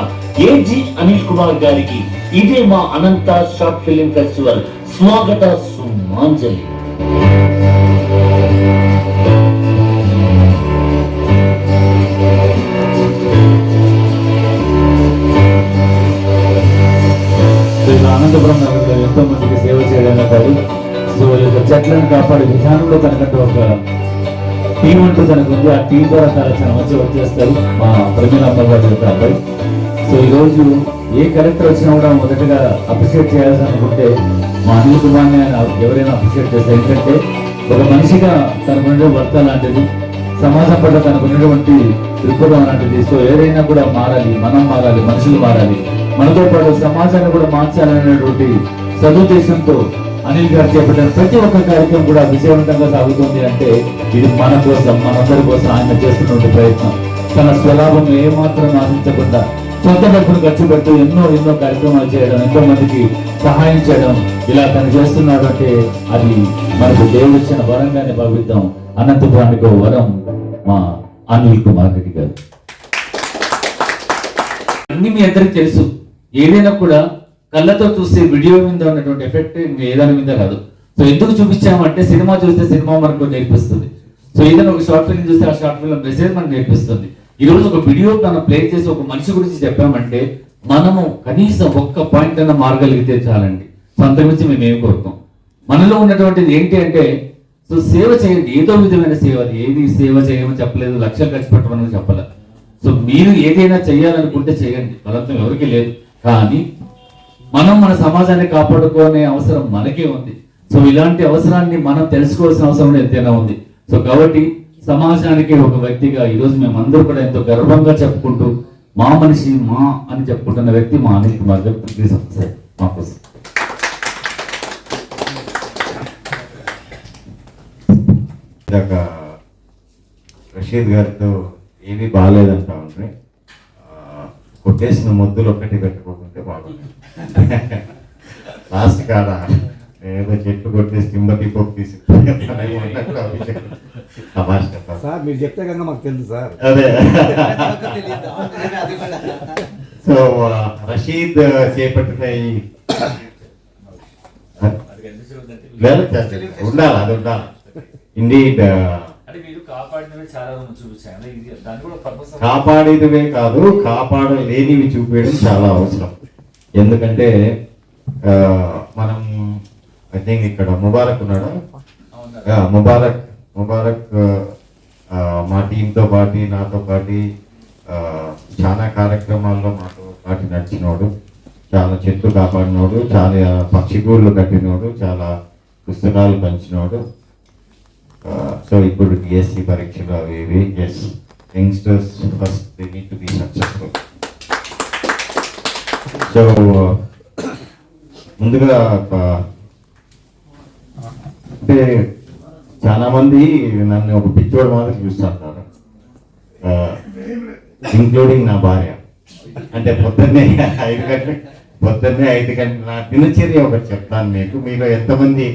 ఏజీ అనిల్ కుమార్ గారికి ఇదే మా అనంత షార్ట్ ఫిలిం ఫెస్టివల్ స్వాగత సుమాంజలి. అనంతపురం నగరంలో ఎంతో మందికి సేవ చేయడమే కాదు, సో ఈ యొక్క చెట్లను కాపాడే విధానంలో తనకంటూ ఒక టీం అంటూ తనకు ఉంది. ఆ టీం ద్వారా చాలా మంచి వర్క్ చేస్తారు మా ప్రమీల అమ్మగారి యొక్క అబ్బాయి. సో ఈరోజు ఏ కలెక్టర్ వచ్చినా కూడా మొదటగా అప్రిషియేట్ చేయాల్సి అనుకుంటే మా అనిల్ కుమార్ని ఎవరైనా అప్రిషియేట్ చేస్తారు. ఎందుకంటే ఒక మనిషిగా తనకున్న వర్త లాంటిది, సమాజం పట్ల తనకున్నటువంటి దృక్పథం లాంటిది. సో ఏదైనా కూడా మారాలి, మనం మారాలి, మనుషులు మారాలి, మనతో పాటు సమాజాన్ని కూడా మార్చాలనేటువంటి సదుద్దేశంతో అనిల్ గారు చేపట్టిన ప్రతి ఒక్క కార్యక్రమం కూడా విజయవంతంగా సాగుతుంది అంటే ఇది మన కోసం, మనందరి కోసం ఆయన చేస్తున్నటువంటి ప్రయత్నం. తన స్వలాభం ఏమాత్రం ఆశించకుండా సొంత డబ్బులు ఖర్చు పెడుతూ ఎన్నో కార్యక్రమాలు చేయడం, ఎంతో మందికి సహాయం చేయడం, ఇలా తను చేస్తున్నాడు అంటే అది మనకు దేవుడు ఇచ్చిన వరంగానే భావిద్దాం. అనంతపురానికి వరం మా అనిల్ కుమార్ రెడ్డి గారు. అన్ని మీ అందరికి తెలుసు, ఏదైనా కూడా కళ్ళతో చూస్తే వీడియో మీద ఉన్నటువంటి ఎఫెక్ట్ ఇంకా ఏదాని మీద కాదు. సో ఎందుకు చూపించామంటే సినిమా చూస్తే సినిమా మనకు నేర్పిస్తుంది. సో ఏదైనా ఒక షార్ట్ ఫిల్మ్ చూస్తే ఆ షార్ట్ ఫిల్మ్ మెసేజ్ మనకు నేర్పిస్తుంది. ఈ రోజు ఒక వీడియో మనం ప్లే చేసి ఒక మనిషి గురించి చెప్పామంటే మనము కనీసం ఒక్క పాయింట్ అయినా మారగలిగితే చాలండి. సో అంతకుమించి మేము ఏమి కోరుతాం. మనలో ఉన్నటువంటిది ఏంటి అంటే సో సేవ చేయండి, ఏదో విధమైన సేవ. అది ఏది సేవ చేయమని చెప్పలేదు, లక్షలు ఖర్చు పెట్టమని చెప్పలేదు. సో మీరు ఏదైనా చేయాలనుకుంటే చేయండి, బలవంతం ఎవరికి లేదు. కానీ మనం మన సమాజాన్ని కాపాడుకునే అవసరం మనకే ఉంది. సో ఇలాంటి అవసరాన్ని మనం తెలుసుకోవాల్సిన అవసరం ఎంతైనా ఉంది. సో కాబట్టి సమాజానికి ఒక వ్యక్తిగా ఈరోజు మేమందరూ కూడా ఎంతో గర్వంగా చెప్పుకుంటూ మా మనిషి మా అని చెప్పుకుంటున్న వ్యక్తి మా అనిల్ కుమార్ గారు. ప్లీజ్ ఒకసారి మా కోసం. రషీద్ గారితో ఏమీ బాగాలేదంటా ఉంటే కొట్టేసిన మొద్దులు ఒక్కటి పెట్టుకోకుంటే బాగుంది. లాస్ట్ కాడ ఏదో చెట్టు కొట్టేసి టింబర్ పోపు తీసి సార్ మీరు చెప్తే కనుక మాకు తెలుసు సార్. అదే సో రషీద్ చేపట్టిన ఈ ఉండాలి, అది ఉండాలి. ఇండీడ్ కాపాడేదివే కాదు, కాపాడలేనివి చూపించడం చాలా అవసరం. ఎందుకంటే మనం ఐ థింక్ ఇక్కడ ముబారక్ ఉన్నాడు. ముబారక్ మా టీంతో పాటు నాతో పాటు చాలా కార్యక్రమాల్లో మాతో పాటు నడిచినోడు, చాలా చెట్లు కాపాడినోడు, చాలా పక్షిగూళ్ళు కట్టినోడు, చాలా పుస్తకాలు పంచినోడు. సో ఇప్పుడు డిఎస్సి పరీక్షలు అవి ఇవి. Yes, youngsters first they need to be successful. So ముందుగా అంటే చాలా మంది నన్ను ఒక పిచ్చోడు మాత్రం చూస్తుంటారు, ఇంక్లూడింగ్ నా భార్య. అంటే పొద్దున్నే 5 గంటల నా దినచర్య ఒకటి చెప్తాను మీకు. మీలో ఎంతమంది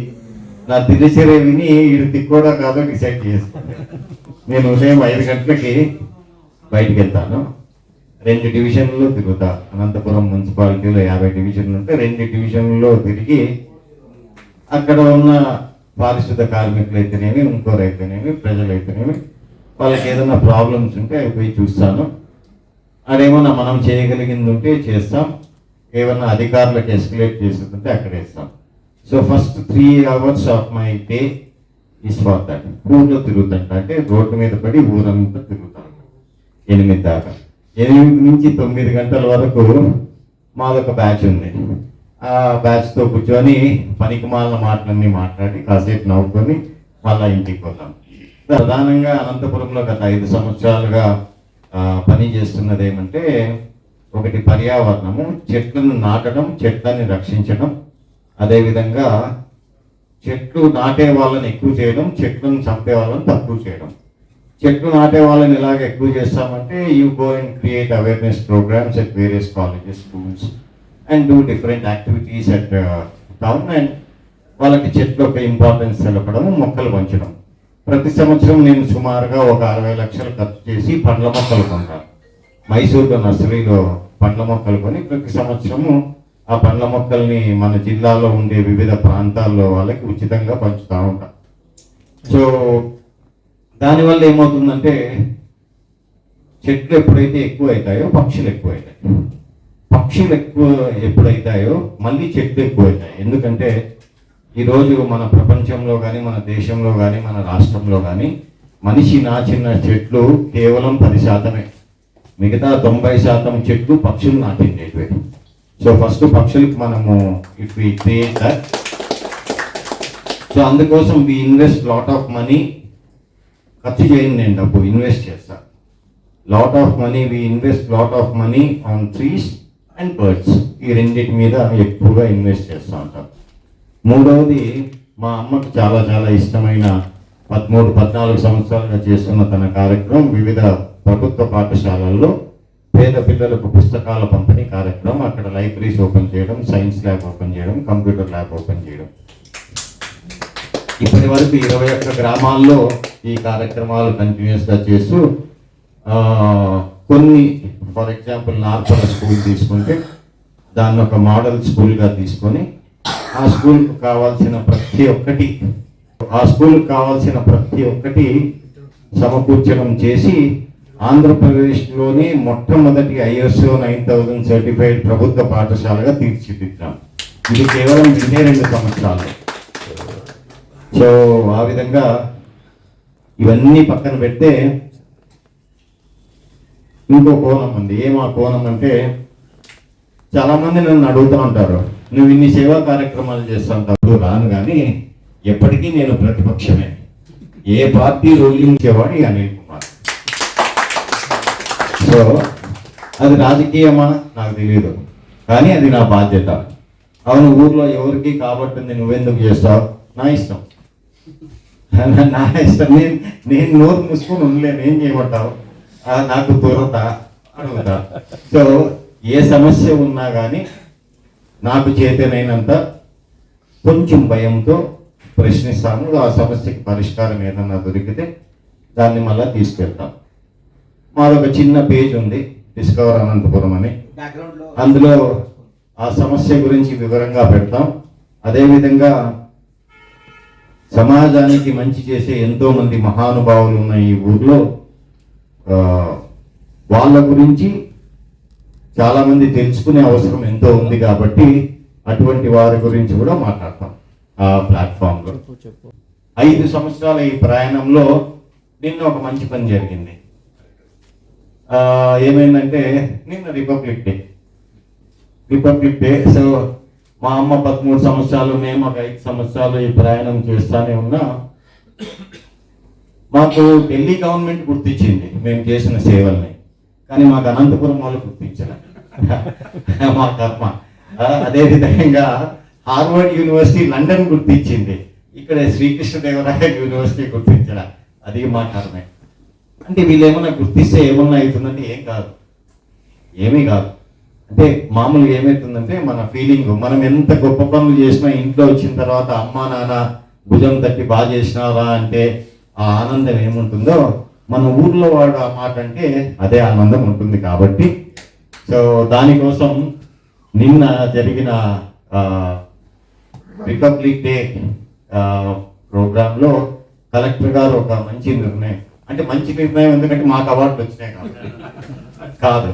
నా దినచర్య విని ఇది తిక్కోడా కాదో డిసైడ్ చేసుకోండి. నేను ఉదయం 5 గంటలకి బయటికి వెళ్తాను. 2 డివిజన్లు తిరుగుతా. అనంతపురం మున్సిపాలిటీలో 50 డివిజన్లు ఉంటే 2 డివిజన్లో తిరిగి అక్కడ ఉన్న పారిశుద్ధ కార్మికులు అయితేనేమి, ఇంకోరు అయితేనేమి, ప్రజలు అయితేనేమి, వాళ్ళకి ఏదైనా ప్రాబ్లమ్స్ ఉంటే అవి పోయి చూస్తాను. అదేమన్నా మనం చేయగలిగింది ఉంటే చేస్తాం, ఏమన్నా అధికారులకు ఎస్కలేట్ చేస్తుంటే అక్కడ వేస్తాం. So first 3 hours of my day is for that. ఊళ్ళో తిరుగుతుంట, అంటే రోడ్డు మీద పడి ఊరంతా తిరుగుతాను 8 దాకా. 8 నుంచి 9 గంటల వరకు మాదొక బ్యాచ్ ఉంది. ఆ బ్యాచ్తో కూర్చొని పనికిమాలిన మాటలన్నీ మాట్లాడి కాసేపు నవ్వుకొని మళ్ళీ ఇంటికి పోతాం. ప్రధానంగా అనంతపురంలో గత 5 సంవత్సరాలుగా పని చేస్తున్నది ఏమంటే, ఒకటి పర్యావరణము, చెట్లను నాటడం, చెట్లని రక్షించడం, అదేవిధంగా చెట్లు నాటే వాళ్ళని ఎక్కువ చేయడం, చెట్లను చంపే వాళ్ళని తక్కువ చేయడం. చెట్లు నాటే వాళ్ళని ఎలాగ ఎక్కువ చేస్తామంటే, you go and create awareness programs at various colleges, schools and do different activities at town. And వాళ్ళకి చెట్లు యొక్క ఇంపార్టెన్స్ తెలపడం, మొక్కలు పంచడం. ప్రతి సంవత్సరం నేను సుమారుగా ఒక 60 లక్షలు ఖర్చు చేసి పండ్ల మొక్కలు కొంటాను. మైసూరులో నర్సరీలో పండ్ల మొక్కలు కొని ప్రతి సంవత్సరము ఆ పండ్ల మొక్కల్ని మన జిల్లాలో ఉండే వివిధ ప్రాంతాల్లో వాళ్ళకి ఉచితంగా పంచుతూ ఉంటాం. సో దానివల్ల ఏమవుతుందంటే, చెట్లు ఎప్పుడైతే ఎక్కువ అవుతాయో పక్షులు ఎక్కువ అవుతాయి. పక్షులు ఎక్కువ ఎప్పుడైతాయో మళ్ళీ చెట్లు ఎక్కువ అవుతాయి. ఎందుకంటే ఈరోజు మన ప్రపంచంలో కానీ, మన దేశంలో కానీ, మన రాష్ట్రంలో కానీ మనిషి నాచిన చెట్లు కేవలం 10%. మిగతా 90% చెట్లు పక్షులు నాటిండేటివే. సో ఫస్ట్ పక్షులకి మనము if we create that, so అందుకోసం we invest lot of money. ఖర్చు చేయండి, నేను డబ్బు ఇన్వెస్ట్ చేస్తా. Lot of money, we invest lot of money on trees and birds. ఈ రెండింటి మీద ఎక్కువగా ఇన్వెస్ట్ చేస్తూ ఉంటాం. మూడవది, మా అమ్మకు చాలా చాలా ఇష్టమైన 13-14 సంవత్సరాలుగా చేస్తున్న తన కార్యక్రమం, వివిధ ప్రభుత్వ పాఠశాలల్లో పేద పిల్లలకు పుస్తకాల పంపిణీ కార్యక్రమం. అక్కడ లైబ్రరీస్ ఓపెన్ చేయడం, సైన్స్ ల్యాబ్ ఓపెన్ చేయడం, కంప్యూటర్ ల్యాబ్ ఓపెన్ చేయడం. ఇప్పటి వరకు 21 గ్రామాల్లో ఈ కార్యక్రమాలు కంటిన్యూస్గా చేస్తూ, కొన్ని ఫర్ ఎగ్జాంపుల్ నార్పల స్కూల్ తీసుకుంటే దాన్ని ఒక మోడల్ స్కూల్గా తీసుకొని ఆ స్కూల్కు కావాల్సిన ప్రతి ఒక్కటి సమకూర్చడం చేసి ఆంధ్రప్రదేశ్లోని మొట్టమొదటి ISO 9000 సర్టిఫైడ్ ప్రభుత్వ పాఠశాలగా తీర్చిదిద్దాం. ఇది కేవలం 2 సంవత్సరాలు. సో ఆ విధంగా ఇవన్నీ పక్కన పెడితే ఇంకో కోణం ఉంది. ఆ కోణం అంటే చాలామంది నన్ను అడుగుతూ ఉంటారు, నువ్వు ఇన్ని సేవా కార్యక్రమాలు చేస్తుంటావు. రాను కానీ ఎప్పటికీ నేను ప్రతిపక్షమే. ఏ పార్టీ రూలింగ్ చేవాడు అనిల్ కుమార్. సో అది రాజకీయమా నాకు తెలియదు, కానీ అది నా బాధ్యత. అవును, ఊర్లో ఎవరికి కాబట్టింది నువ్వెందుకు చేస్తావు? నా ఇష్టం. నేను నోరు మూసుకొని ఉండలేను. ఏం చేయమంటావు? నాకు తురత అడుగుతా. సో ఏ సమస్య ఉన్నా కానీ నాకు చేతనైనంత కొంచెం భయంతో ప్రశ్నిస్తాను. ఆ సమస్యకి పరిష్కారం ఏదన్నా దొరికితే దాన్ని మళ్ళీ తీసుకెళ్తాం. మాదొక చిన్న పేజ్ ఉంది, డిస్కవర్ అనంతపురం అని. అందులో ఆ సమస్య గురించి వివరంగా పెడతాం. అదేవిధంగా సమాజానికి మంచి చేసే ఎంతో మంది మహానుభావులు ఉన్న ఈ ఊర్లో వాళ్ళ గురించి చాలా మంది తెలుసుకునే అవసరం ఎంతో ఉంది కాబట్టి అటువంటి వారి గురించి కూడా మాట్లాడతాం ఆ ప్లాట్ఫామ్లో. 5 సంవత్సరాల ఈ ప్రయాణంలో నిన్న ఒక మంచి పని జరిగింది. ఏమైందంటే నిన్న రిపబ్లిక్ డే. సో మా అమ్మ 13 సంవత్సరాలు, మేము ఒక 5 సంవత్సరాలు ఈ ప్రయాణం చేస్తానే ఉన్నా. మాకు ఢిల్లీ గవర్నమెంట్ గుర్తించింది మేము చేసిన సేవల్ని, కానీ మాకు అనంతపురం వాళ్ళు గుర్తించారు. మా కర్మ. అదేవిధంగా హార్వర్డ్ యూనివర్సిటీ లండన్ గుర్తించింది, ఇక్కడ శ్రీకృష్ణదేవరాయ యూనివర్సిటీ గుర్తించడా, అది మా కర్మే. అంటే వీళ్ళు ఏమన్నా గుర్తిస్తే ఏమన్నా అవుతుందంటే ఏమీ కాదు. అంటే మామూలుగా ఏమవుతుందంటే మన ఫీలింగ్, మనం ఎంత గొప్ప పనులు చేసినా ఇంట్లో వచ్చిన తర్వాత అమ్మా నాన్న భుజం తట్టి బాగా చేసినారా అంటే ఆ ఆనందం ఏముంటుందో మన ఊర్లో వాడు ఆ మాట అంటే అదే ఆనందం ఉంటుంది. కాబట్టి సో దానికోసం నిన్న జరిగిన రిపబ్లిక్ డే ప్రోగ్రాంలో కలెక్టర్ గారు ఒక మంచి నిర్ణయం, అంటే మంచి నిర్ణయం ఎందుకంటే మాకు అవార్డులు వచ్చినాయి కాదు,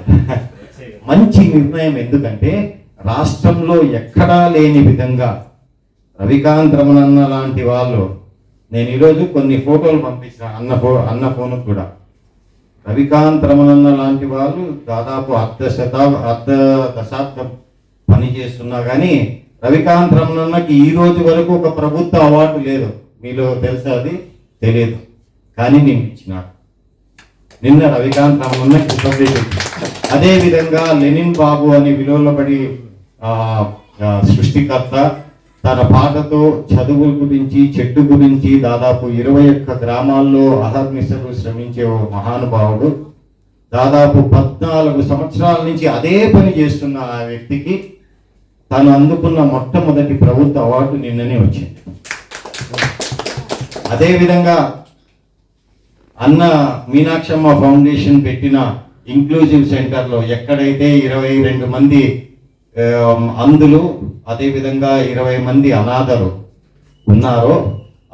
మంచి నిర్ణయం ఎందుకంటే రాష్ట్రంలో ఎక్కడా లేని విధంగా రవికాంత్ రమణన్న లాంటి వాళ్ళు, నేను ఈరోజు కొన్ని ఫోటోలు పంపించిన అన్న ఫోను కూడా, రవికాంత్ రమణన్న లాంటి వాళ్ళు దాదాపు అర్ధ దశాబ్దం పని చేస్తున్నా కానీ రవికాంత్ రమణన్నకి ఈ రోజు వరకు ఒక ప్రభుత్వ అవార్డు లేదు. మీలో తెలుసా? అది తెలియదు, కానీ నేను ఇచ్చినాను. నిన్న రవికాంత్ రమణన్నకి. అదేవిధంగా లెనిన్ బాబు అని విలువలబడి సృష్టికర్త తన పాటతో చదువుల గురించి, చెట్టు గురించి దాదాపు 21 గ్రామాల్లో అహర్నిశలు శ్రమించే ఓ మహానుభావుడు. దాదాపు 14 సంవత్సరాల నుంచి అదే పని చేస్తున్న ఆ వ్యక్తికి తను అందుకున్న మొట్టమొదటి ప్రభుత్వ అవార్డు నిన్ననే వచ్చింది. అదేవిధంగా అన్న మీనాక్షమ్మ ఫౌండేషన్ పెట్టిన ఇంక్లూజివ్ సెంటర్లో ఎక్కడైతే 22 మంది అంధులు, అదేవిధంగా 20 మంది అనాథలు ఉన్నారో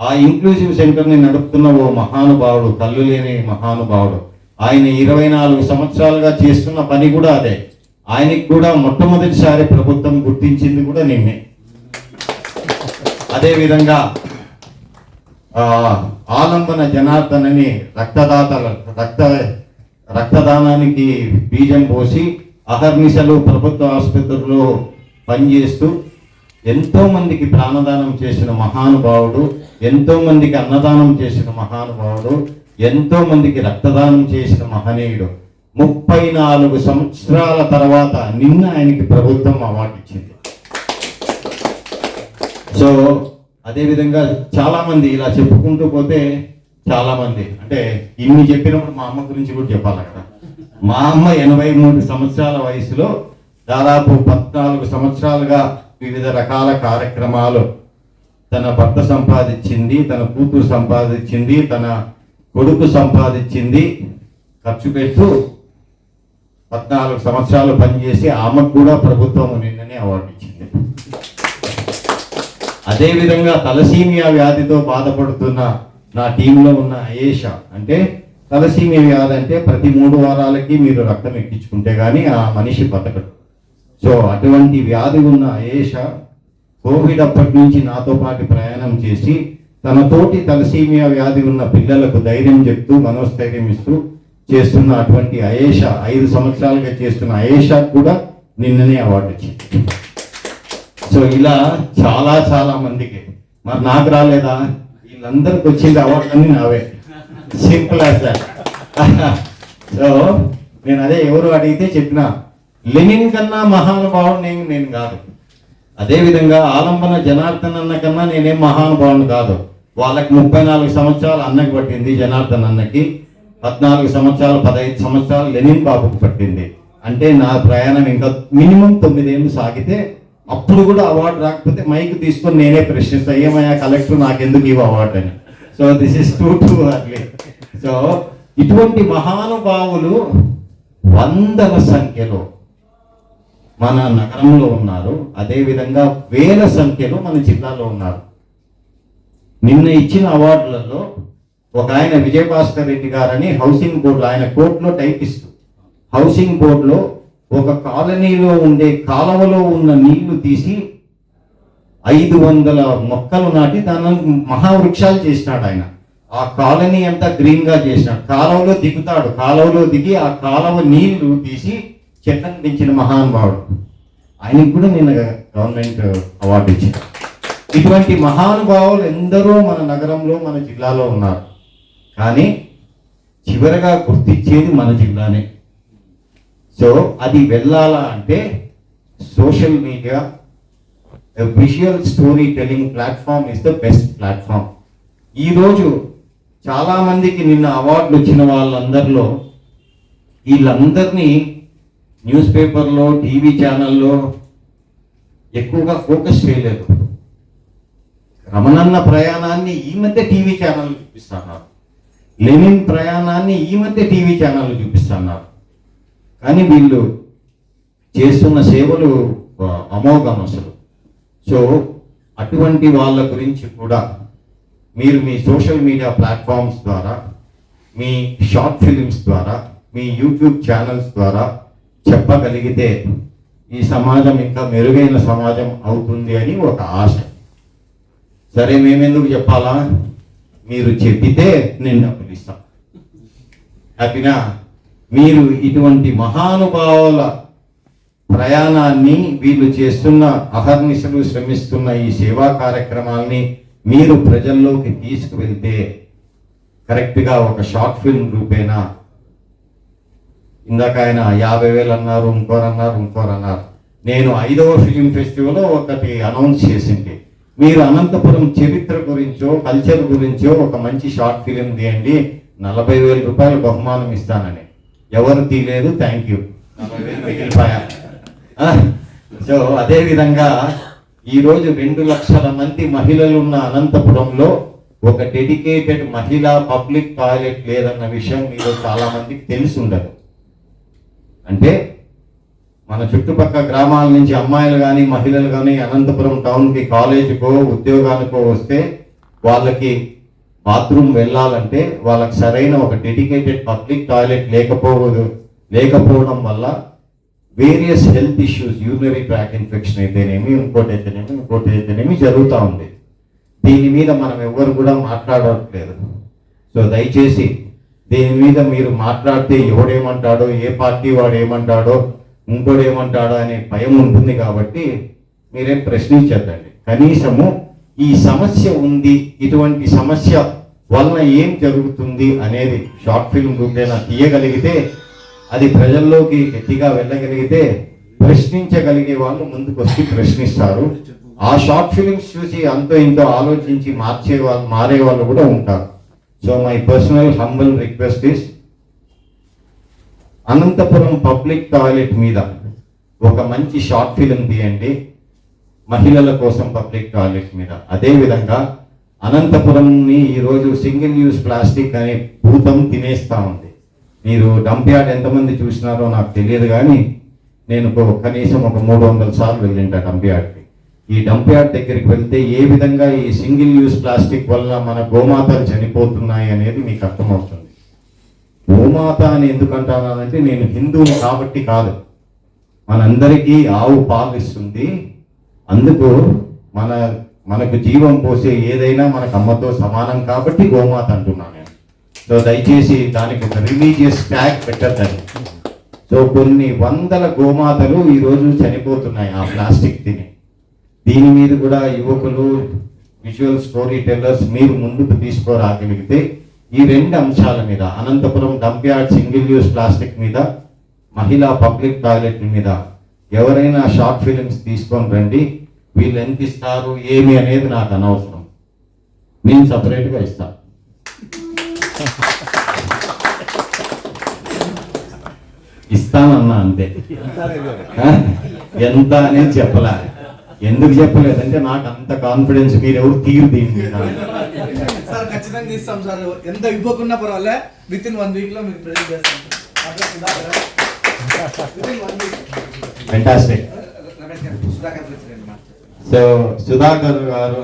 ఆ ఇంక్లూజివ్ సెంటర్ని నడుపుతున్న ఓ మహానుభావుడు, కళ్ళు లేని మహానుభావుడు. ఆయన 24 సంవత్సరాలుగా చేస్తున్న పని కూడా అదే. ఆయనకి కూడా మొట్టమొదటిసారి ప్రభుత్వం గుర్తించింది కూడా నిన్నే. అదేవిధంగా ఆలంబన జనార్దన్ అని రక్తదానానికి బీజం పోసి అహర్నిశలు ప్రభుత్వ ఆసుపత్రుల్లో పనిచేస్తూ ఎంతో మందికి ప్రాణదానం చేసిన మహానుభావుడు, ఎంతో మందికి అన్నదానం చేసిన మహానుభావుడు, ఎంతో మందికి రక్తదానం చేసిన మహనీయుడు. 34 సంవత్సరాల తర్వాత నిన్న ఆయనకి ప్రభుత్వం అవార్డు ఇచ్చింది. సో అదేవిధంగా చాలా మంది ఇలా చెప్పుకుంటూ పోతే చాలా మంది, అంటే ఇన్ని చెప్పినప్పుడు మా అమ్మ గురించి కూడా చెప్పాలి కదా. మా అమ్మ 83 సంవత్సరాల వయసులో దాదాపు 14 సంవత్సరాలుగా వివిధ రకాల కార్యక్రమాలు, తన భర్త సంపాదించింది, తన కూతురు సంపాదించింది, తన కొడుకు సంపాదించింది, ఖర్చు పెట్టు 14 సంవత్సరాలు పనిచేసి ఆమెకు కూడా ప్రభుత్వం నిన్ననే అవార్డు ఇచ్చింది. అదేవిధంగా తలసీమియా వ్యాధితో బాధపడుతున్న నా టీంలో ఉన్న అయేషా, అంటే తలసీమియా వ్యాధి అంటే ప్రతి 3 వారాలకి మీరు రక్తం ఎక్కించుకుంటే కానీ ఆ మనిషి బతకడు. సో అటువంటి వ్యాధి ఉన్న అయేషా కోవిడ్ అప్పటి నుంచి నాతో పాటు ప్రయాణం చేసి తన తోటి తలసీమియా వ్యాధి ఉన్న పిల్లలకు ధైర్యం చెప్తూ మనోస్థైర్యం ఇస్తూ చేస్తున్న అటువంటి అయేషా, 5 సంవత్సరాలుగా చేస్తున్న అయేషా కూడా నిన్ననే అవార్డు వచ్చింది. సో ఇలా చాలా చాలా మందికి, మరి నాకు రాలేదా? వీళ్ళందరికి వచ్చింది అవార్డు అన్ని నావే, సింపుల్ యాజ్ దట్. సో నేను అదే ఎవరు అడిగితే చెప్పిన, లెనిన్ కన్నా మహానుభావుడు నేను కాదు. అదేవిధంగా ఆలంబన జనార్దన్ అన్న కన్నా నేనేం మహానుభావుడు కాదు. వాళ్ళకి 34 సంవత్సరాలు అన్నకి పట్టింది, జనార్దన్ అన్నకి 14 సంవత్సరాలు 15 సంవత్సరాలు లెనిన్ బాబుకు పట్టింది. అంటే నా ప్రయాణం ఇంకా మినిమం 9 ఏళ్ళు సాగితే అప్పుడు కూడా అవార్డు రాకపోతే మైక్ తీసుకొని నేనే ప్రశ్నిస్తా, ఏమయ్యా కలెక్టర్ నాకెందుకు ఇవ్వ అవార్డు అని. So this is too early. So ఇటువంటి మహానుభావులు వందల సంఖ్యలో మన నగరంలో ఉన్నారు. అదేవిధంగా వేల సంఖ్యలో మన జిల్లాలో ఉన్నారు. నిన్న ఇచ్చిన అవార్డులలో ఒక ఆయన విజయభాస్కర్ రెడ్డి గారని హౌసింగ్ బోర్డులో, ఆయన కోర్టులో టైపిస్ట్, హౌసింగ్ బోర్డులో ఒక కాలనీలో ఉండే కాలువలో ఉన్న నీళ్లు తీసి 500 మొక్కలు నాటి దాని మహావృక్షాలు చేసినాడు ఆయన. ఆ కాలనీ అంతా గ్రీన్ గా చేసినాడు. కాలువలో దిగుతాడు, కాలువలో దిగి ఆ కాలువ నీళ్లు తీసి చెట్లను పెంచిన మహానుభావుడు. ఆయనకు కూడా నిన్న గవర్నమెంట్ అవార్డు ఇచ్చింది. ఇటువంటి మహానుభావులు ఎందరో మన నగరంలో మన జిల్లాలో ఉన్నారు. కానీ చివరగా గుర్తించేది మన జిల్లానే. సో అది వెళ్ళాలా అంటే social media, visual story telling platform is the best platform. ఈరోజు చాలా మందికి నిన్న అవార్డులు వచ్చిన వాళ్ళందరిలో వీళ్ళందరినీ న్యూస్ పేపర్లో, టీవీ ఛానల్లో ఎక్కువగా ఫోకస్ చేయలేదు. రమణన్న ప్రయాణాన్ని ఈ మధ్య టీవీ ఛానల్ చూపిస్తున్నారు, లెనిన్ ప్రయాణాన్ని ఈ మధ్య టీవీ ఛానల్ చూపిస్తున్నారు. కానీ వీళ్ళు చేస్తున్న సేవలు అమోఘం అసలు. సో అటువంటి వాళ్ళ గురించి కూడా మీరు మీ సోషల్ మీడియా ప్లాట్ఫామ్స్ ద్వారా, మీ షార్ట్ ఫిలిమ్స్ ద్వారా, మీ యూట్యూబ్ ఛానల్స్ ద్వారా చెప్పగలిగితే ఈ సమాజం ఇంకా మెరుగైన సమాజం అవుతుంది అని ఒక ఆశ. సరే, మేమెందుకు చెప్పాలా? మీరు చెప్పితే నేను డబ్బులు ఇస్తాను. హ్యాపీనా? మీరు ఇటువంటి మహానుభావుల ప్రయాణాన్ని, వీళ్ళు చేస్తున్న అహర్నిశలు శ్రమిస్తున్న ఈ సేవా కార్యక్రమాల్ని మీరు ప్రజల్లోకి తీసుకువెళ్తే కరెక్ట్గా ఒక షార్ట్ ఫిల్మ్ రూపేనా, ఇందాక ఆయన 50,000 అన్నారు, ఇంకోరన్నారు. నేను 5వ ఫిలిం ఫెస్టివల్లో ఒకటి అనౌన్స్ చేసింది, మీరు అనంతపురం చరిత్ర గురించో కల్చర్ గురించో ఒక మంచి షార్ట్ ఫిలిం తీయండి, 40,000 రూపాయలు బహుమానం ఇస్తానని. ఎవరు తీయలేదు, థ్యాంక్ యూ, 40,000 మిగిలిపోయా. సో అదేవిధంగా ఈరోజు 2 లక్షల మంది మహిళలు ఉన్న అనంతపురంలో ఒక డెడికేటెడ్ మహిళా పబ్లిక్ టాయిలెట్ లేదన్న విషయం మీరు చాలా మందికి తెలిసి ఉండదు. అంటే మన చుట్టుపక్కల గ్రామాల నుంచి అమ్మాయిలు కానీ మహిళలు కానీ అనంతపురం టౌన్కి కాలేజీకో ఉద్యోగానికో వస్తే వాళ్ళకి బాత్రూమ్ వెళ్ళాలంటే వాళ్ళకి సరైన ఒక డెడికేటెడ్ పబ్లిక్ టాయిలెట్ లేకపోవడం వల్ల various health issues, urinary tract infection అయితేనేమి, ఇంకోటి అయితేనేమి జరుగుతూ ఉంది. దీని మీద మనం ఎవరు కూడా మాట్లాడట్లేదు. సో దయచేసి దీని మీద మీరు మాట్లాడితే ఎవడేమంటాడో, ఏ పార్టీ వాడు ఏమంటాడో, ఇంకోటి ఏమంటాడో అనే భయం ఉంటుంది. కాబట్టి మీరేం ప్రశ్నించద్దండి. కనీసము ఈ సమస్య ఉంది, ఇటువంటి సమస్య వలన ఏం జరుగుతుంది అనేది షార్ట్ ఫిల్మ్ రూపేణా తీయగలిగితే, అది ప్రజల్లోకి గట్టిగా వెళ్ళగలిగితే ప్రశ్నించగలిగే వాళ్ళు ముందుకు వచ్చి ప్రశ్నిస్తారు. ఆ షార్ట్ ఫిలిమ్స్ చూసి అంతో ఇంతో ఆలోచించి మారే వాళ్ళు కూడా ఉంటారు. So my personal humble request is, Anantapuram public toilet మీద ఒక మంచి షార్ట్ ఫిలిం తీయండి, మహిళల కోసం పబ్లిక్ టాయిలెట్ మీద. అదేవిధంగా అనంతపురంని ఈరోజు సింగిల్ యూజ్ ప్లాస్టిక్ అనే భూతం తినేస్తూ ఉంది. మీరు డంప్ యార్డ్ ఎంతమంది చూసినారో నాకు తెలియదు, కానీ నేను కనీసం ఒక 300 సార్లు వెళ్ళింటా డంప్ యార్డ్కి. ఈ డంప్ యార్డ్ దగ్గరికి వెళ్తే ఏ విధంగా ఈ సింగిల్ యూజ్ ప్లాస్టిక్ వల్ల మన గోమాతలు చనిపోతున్నాయి అనేది మీకు అర్థమవుతుంది. గోమాత అని ఎందుకు అంటానంటే నేను హిందువుని కాబట్టి కాదు, మనందరికీ ఆవు పాలు ఇస్తుంది, అందుకు మనకు జీవం పోసే ఏదైనా మనకు అమ్మతో సమానం కాబట్టి గోమాత అంటున్నాను నేను. సో దయచేసి దానికి ఒక రిలీజియస్ ట్యాగ్ పెట్టద్దని. సో కొన్ని వందల గోమాతలు ఈరోజు చనిపోతున్నాయి ఆ ప్లాస్టిక్ తిని. దీని మీద కూడా యువకులు, విజువల్ స్టోరీ టెల్లర్స్ మీరు ముందుకు తీసుకోరాగలిగితే ఈ 2 అంశాల మీద, Anantapuram dump yard single use plastic మీద, మహిళా పబ్లిక్ టాయిలెట్ మీద ఎవరైనా షార్ట్ ఫిలిమ్స్ తీసుకొని రండి. వీళ్ళు ఎంత ఇస్తారు ఏమి అనేది నాకు అనవసరం, నేను సపరేట్గా ఇస్తాను. ఇస్తానన్నా అంతే, ఎంత అనేది చెప్పలే. ఎందుకు చెప్పలేదంటే నాకు అంత కాన్ఫిడెన్స్, మీరు ఎవరు తీరు దీని మీద. సార్ ఖచ్చితంగా ఇస్తాం సార్, ఎంత ఇవ్వకున్నా పర్వాలే, విత్ ఇన్ 1 వీక్ లో మీకు ప్రెజెంట్ చేస్తాం. ఫెంటాస్టిక్. సో సుధాకర్ గారు,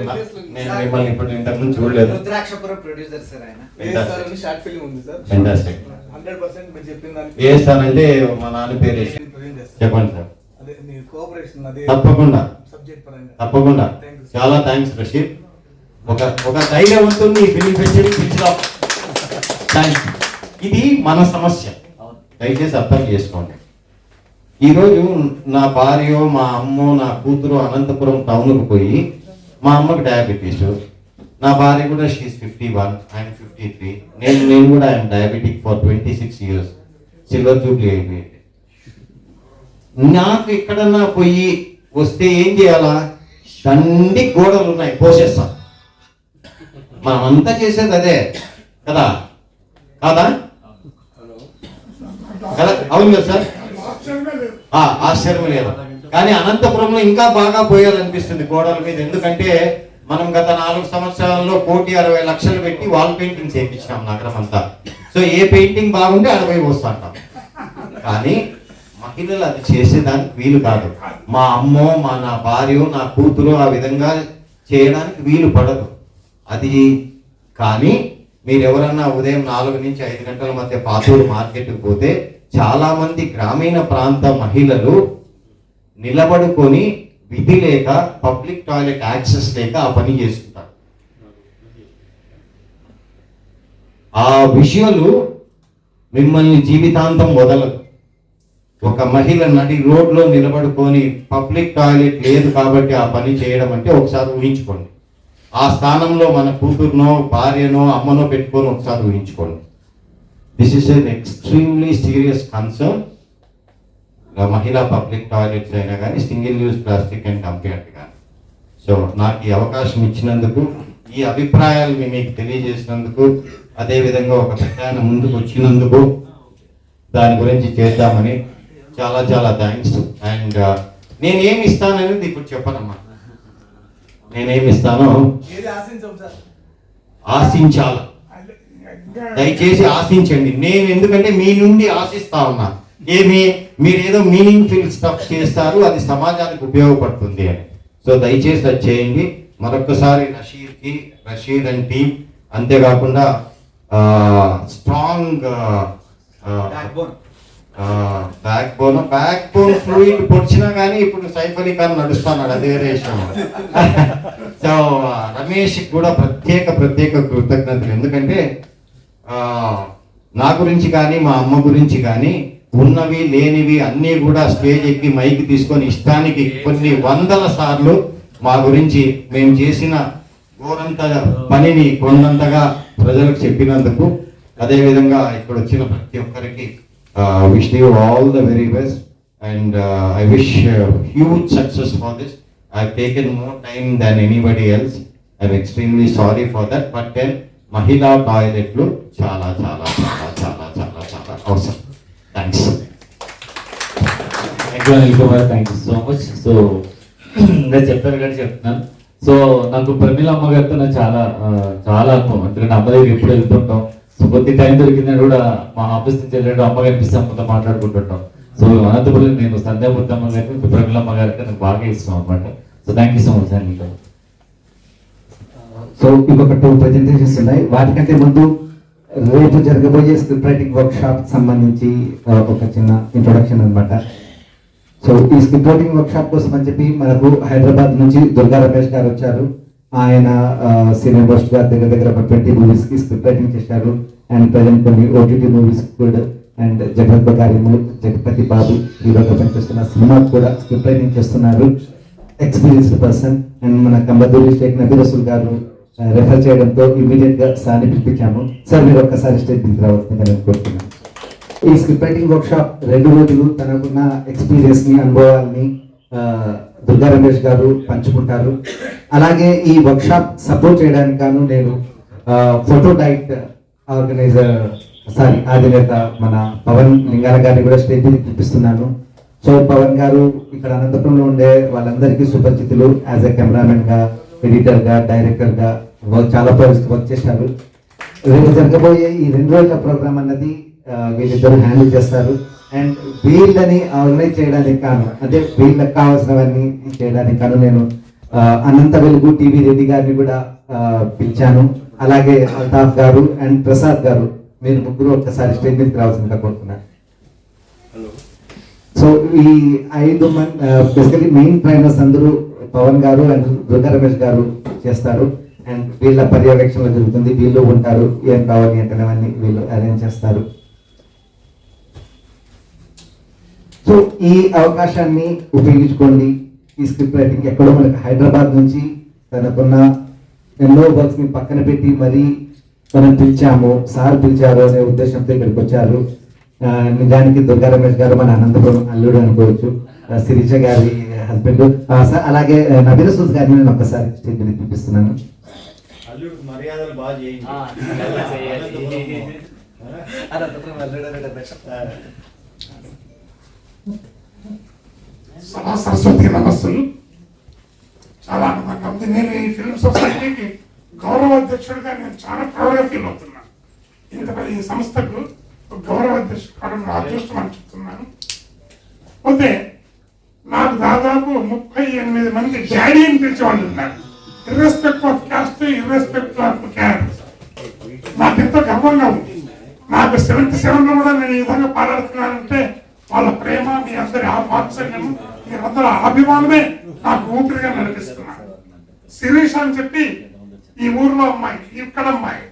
నేను మిమ్మల్ని ఇప్పుడు ఇంతకుముందు చూడలేదు. రుద్రాక్షపురం ప్రొడ్యూసర్ సార్ ఆయన. షార్ట్ ఫిల్మ్ ఉంది సార్. ఫెంటాస్టిక్. 100% మీరు చెప్పిన దానికి ఏ సార్ అంటే మా నాన్న పేరు చెప్పండి సార్. అదే మీ కోఆపరేషన్, అదే తప్పకుండా సబ్జెక్ట్ పరంగా తప్పకుండా. చాలా థ్యాంక్స్ రషీద్. ఒక ధైర్యవంతుని ఫిలిం ఫెస్టివల్ పిలిచిరా. థ్యాంక్స్. ఇది మన సమస్య, దయచేసి అర్థం చేసుకోండి. ఈరోజు నా భార్య, మా అమ్మ, నా కూతురు అనంతపురం టౌన్కు పోయి, మా అమ్మకు డయాబెటీస్, నా భార్య కూడా షీఈస్ 51, ఐఎమ్ 53. నేను కూడా I'm diabetic for 26 years. Silver Jubilee అయిపోయింది. నాకు ఎక్కడన్నా పోయి వస్తే ఏం చేయాలా? దండి గోడలు ఉన్నాయి, పోసేస్తాం. మనం అంతా చేసేది అదే కదా, కాదా? కదా, అవును కదా సార్? ఆశ్చర్యం లేదు. కానీ అనంతపురంలో ఇంకా బాగా పోయాలనిపిస్తుంది గోడల మీద. ఎందుకంటే మనం గత 4 సంవత్సరాల్లో 1,60,00,000 పెట్టి వాల్ పెయింటింగ్స్ చేయించినాం నగరం అంతా. సో ఏ పెయింటింగ్ బాగుంటే 60 వస్తుంటాం. కానీ మహిళలు అది చేసేదానికి వీలు కాదు. మా అమ్మో, నా భార్య, నా కూతురు ఆ విధంగా చేయడానికి వీలు పడదు అది. కానీ మీరు ఎవరన్నా ఉదయం 4 నుంచి 5 గంటల మధ్య పాతూరు మార్కెట్కి పోతే చాలా మంది గ్రామీణ ప్రాంత మహిళలు నిలబడుకొని విధి లేక, పబ్లిక్ టాయిలెట్ యాక్సెస్ లేక ఆ పని చేస్తుంటారు. ఆ విషయాలు మిమ్మల్ని జీవితాంతం వదలదు. ఒక మహిళ నడి రోడ్లో నిలబడుకొని పబ్లిక్ టాయిలెట్ లేదు కాబట్టి ఆ పని చేయడం అంటే ఒకసారి ఊహించుకోండి. ఆ స్థానంలో మన కూతురునో, భార్యనో, అమ్మనో పెట్టుకొని ఒకసారి ఊహించుకోండి. This is N extremely serious concern. మహిళా పబ్లిక్ టాయిలెట్స్ అయినా కానీ, single use plastic and dump yard కానీ. సో నాకు ఈ అవకాశం ఇచ్చినందుకు, ఈ అభిప్రాయాలు మీకు తెలియజేసినందుకు, అదేవిధంగా ఒక ప్రయాణం ముందుకు వచ్చినందుకు, దాని గురించి చేద్దామని చాలా చాలా థ్యాంక్స్. అండ్ నేనేమి ఇస్తాననేది ఇప్పుడు చెప్పనమ్మా. నేనేమి ఇస్తానో ఆశించాల, దయచేసి ఆశించండి. నేను ఎందుకంటే మీ నుండి ఆశిస్తా ఉన్నా, మీరు ఏదో మీనింగ్ ఫుల్ స్టఫ్ చేస్తారు, అది సమాజానికి ఉపయోగపడుతుంది అని. సో దయచేసి అది చేయండి. మరొకసారి రషీద్ అండ్ టీమ్, అంతేకాకుండా స్ట్రాంగ్ బ్యాక్ బోన్ ఫ్లూయిడ్ పొడిచినా కానీ ఇప్పుడు సైఫ్ అలీ ఖాన్ నడుస్తున్నాడు, అది వేరే విషయం. సో రమేష్ కూడా ప్రత్యేక కృతజ్ఞతలు. ఎందుకంటే నా గురించి కానీ, మా అమ్మ గురించి కానీ, ఉన్నవి లేనివి అన్నీ కూడా స్టేజ్ ఎక్కి మైక్ తీసుకొని ఇష్టానికి కొన్ని వందల సార్లు మా గురించి మేము చేసిన ఘోరంత పనిని కొండంతగా ప్రజలకు చెప్పినందుకు, అదేవిధంగా ఇక్కడ వచ్చిన ప్రతి ఒక్కరికి wish you all the very best, and I wish huge success for this. I've taken more time than anybody else. I'm extremely sorry for that, but then mahila toilet lu chala awesome. Thanks. Thank you Anil Kumar, thank you so much. So నేను చెప్పాను కానీ చెప్తున్నాను. So నాకు ప్రమీల అమ్మ గారితో నాకు చాలా అనుభవం. ఎందుకంటే అమ్మ దగ్గర ఎప్పుడు వెళ్తుంటాం. సో కొద్ది టైం దొరికిందని కూడా మా ఆఫీస్ నుంచి వెళ్ళాడు, అమ్మ కనిపిస్తే అమ్మతో మాట్లాడుకుంటుంటాం. సో అనంతపురం నేను సంధ్యామూర్తి అమ్మ గారికి, ప్రమీల అమ్మ గారికి నాకు బాగా ఇష్టం అనమాట. So thank you so much అండి. సో ఇంకొక 2 ప్రెజెంటేషన్స్ ఉన్నాయి. వాటికంటే ముందు రేపు జరగబోయే స్క్రిప్ట్ రైటింగ్ వర్క్ షాప్ సంబంధించి ఒక చిన్న ఇంట్రొడక్షన్ అన్నమాట. సో ఈ స్క్రిప్ట్ రైటింగ్ వర్క్ షాప్ కోసం అని చెప్పి మనకు హైదరాబాద్ నుంచి దుర్గా రమేష్ గారు వచ్చారు. ఆయన సీనియర్ మోస్ట్ గా దగ్గర 20 మూవీస్ కి స్క్రిప్ట్ రైటింగ్ చేశారు. అండ్ ప్రజెంట్ కొన్ని ఓటీటీ మూవీస్ కూడా అండ్ జగపతి బాబు హీరోగా పనిచేస్తున్న సినిమా కూడా స్క్రిప్ట్ రైటింగ్ చేస్తున్నారు. Experienced person. అండ్ మన కంబదూరి షేక్ నబీ రసూల్ గారు రెఫర్ చేయడంతో ఇమీడియట్ గా సార్ని పిలిపించాము. సార్ మీరు ఒక్కసారి స్టేజ్ దిగి రావాల్సిందిగా నేను కోరుతున్నాను. ఈ స్క్రిప్ట్ రైటింగ్ వర్క్ షాప్ 2 రోజులు తనకున్న ఎక్స్పీరియన్స్ ని అనుభవాల్ని దుర్గా రమేష్ గారు పంచుకుంటారు. అలాగే ఈ వర్క్ షాప్ సపోర్ట్ చేయడానికి గాను నేను ఫోటో డైట్ ఆర్గనైజర్ అధినేత మన పవన్ లింగాల గారిని కూడా స్టేజ్ మీద పిలిపిస్తున్నాను. సో పవన్ గారు ఇక్కడ అనంతపురంలో ఉండే వాళ్ళందరికీ సుపరిచితులు. యాజ్ ఎ కెమెరామెన్ గా, ఎడిటర్ గా, డైరెక్టర్ గా చాలా ప్రాజెక్ట్స్ వర్క్ చేశారు. రేపు జరగబోయే ఈ 2 రోజుల ప్రోగ్రామ్ అన్నది వీళ్ళిద్దరు హ్యాండిల్ చేస్తారు. అండ్ వీళ్ళని ఆర్గనైజ్ చేయడానికి కాను, అంటే వీళ్ళకి కావాల్సినవన్నీ చేయడానికి కాను నేను అనంత వెలుగు టీవీ రెడ్డి గారిని కూడా పిలిచాను. అలాగే అల్తాఫ్ గారు అండ్ ప్రసాద్ గారు, మీరు ముగ్గురు ఒక్కసారి స్టేజ్ మీదకి రావాల్సిందిగా కోరుతున్నాను. సో ఈ 5 మంది బేసికలీ మెయిన్ ట్రైనర్స్ అందరూ పవన్ గారు అండ్ దుర్గా రమేష్ గారు చేస్తారు. అండ్ వీళ్ళ పర్యవేక్షణలో జరుగుతుంది. వీళ్ళు ఉంటారు, ఏం కావాలి అంటే అవన్నీ వీళ్ళు అరేంజ్ చేస్తారు. సో ఈ అవకాశాన్ని ఉపయోగించుకోండి. ఈ స్క్రిప్ట్ రైటింగ్ ఎక్కడో మనకి హైదరాబాద్ నుంచి తనకున్న ఎన్నో వర్క్స్ ని పక్కన పెట్టి మరీ మనం పిలిచాము, సార్ పిలిచారు అనే ఉద్దేశంతో ఇక్కడికి వచ్చారు. నిజానికి దుర్గా రమేష్ గారు మన అనంతపురం అల్లుడు అనుకోవచ్చు, శిరీష గారి హస్బెండ్. అలాగే నబీ రసూల్ గారిని నేను ఒక్కసారి స్టేజ్ మీద పిలిపిస్తున్నాను. మర్యాదలు బాగా చేయండి. సరస్వతి నమస్సులు. చాలా ఆనందంగా ఉంది. నేను ఈ ఫిల్మ్ సొసైటీకి గౌరవ అధ్యక్షుడిగా నేను చాలా ప్రౌడ్గా ఫీల్ అవుతున్నాను. ఇంత ఈ సంస్థకు గౌరవ అధ్యక్షుడు కావడం నా అదృష్టం అని చెప్తున్నాను. పోతే నాకు దాదాపు 38 మంది డాడీ అని పిలిచే వాళ్ళు ఉన్నారు. ఇర్రెస్పెక్ట్ ఆఫ్ క్యాస్ట్, ఇర్రెస్పెక్ట్ ఆఫ్ క్యారెక్టర్. నాకు ఎంతో గర్వంగా ఉంది. నాకు 77లో కూడా నేను ఈ విధంగా పారాడుతున్నానంటే వాళ్ళ ప్రేమ, మీ అందరి వాత్సల్యము, మీరందరూ అభిమానమే నాకు ఊపిరిగా నడిపిస్తున్నారు. శిరీష అని చెప్పి ఈ ఊర్లో అమ్మాయి, ఇక్కడ అమ్మాయి,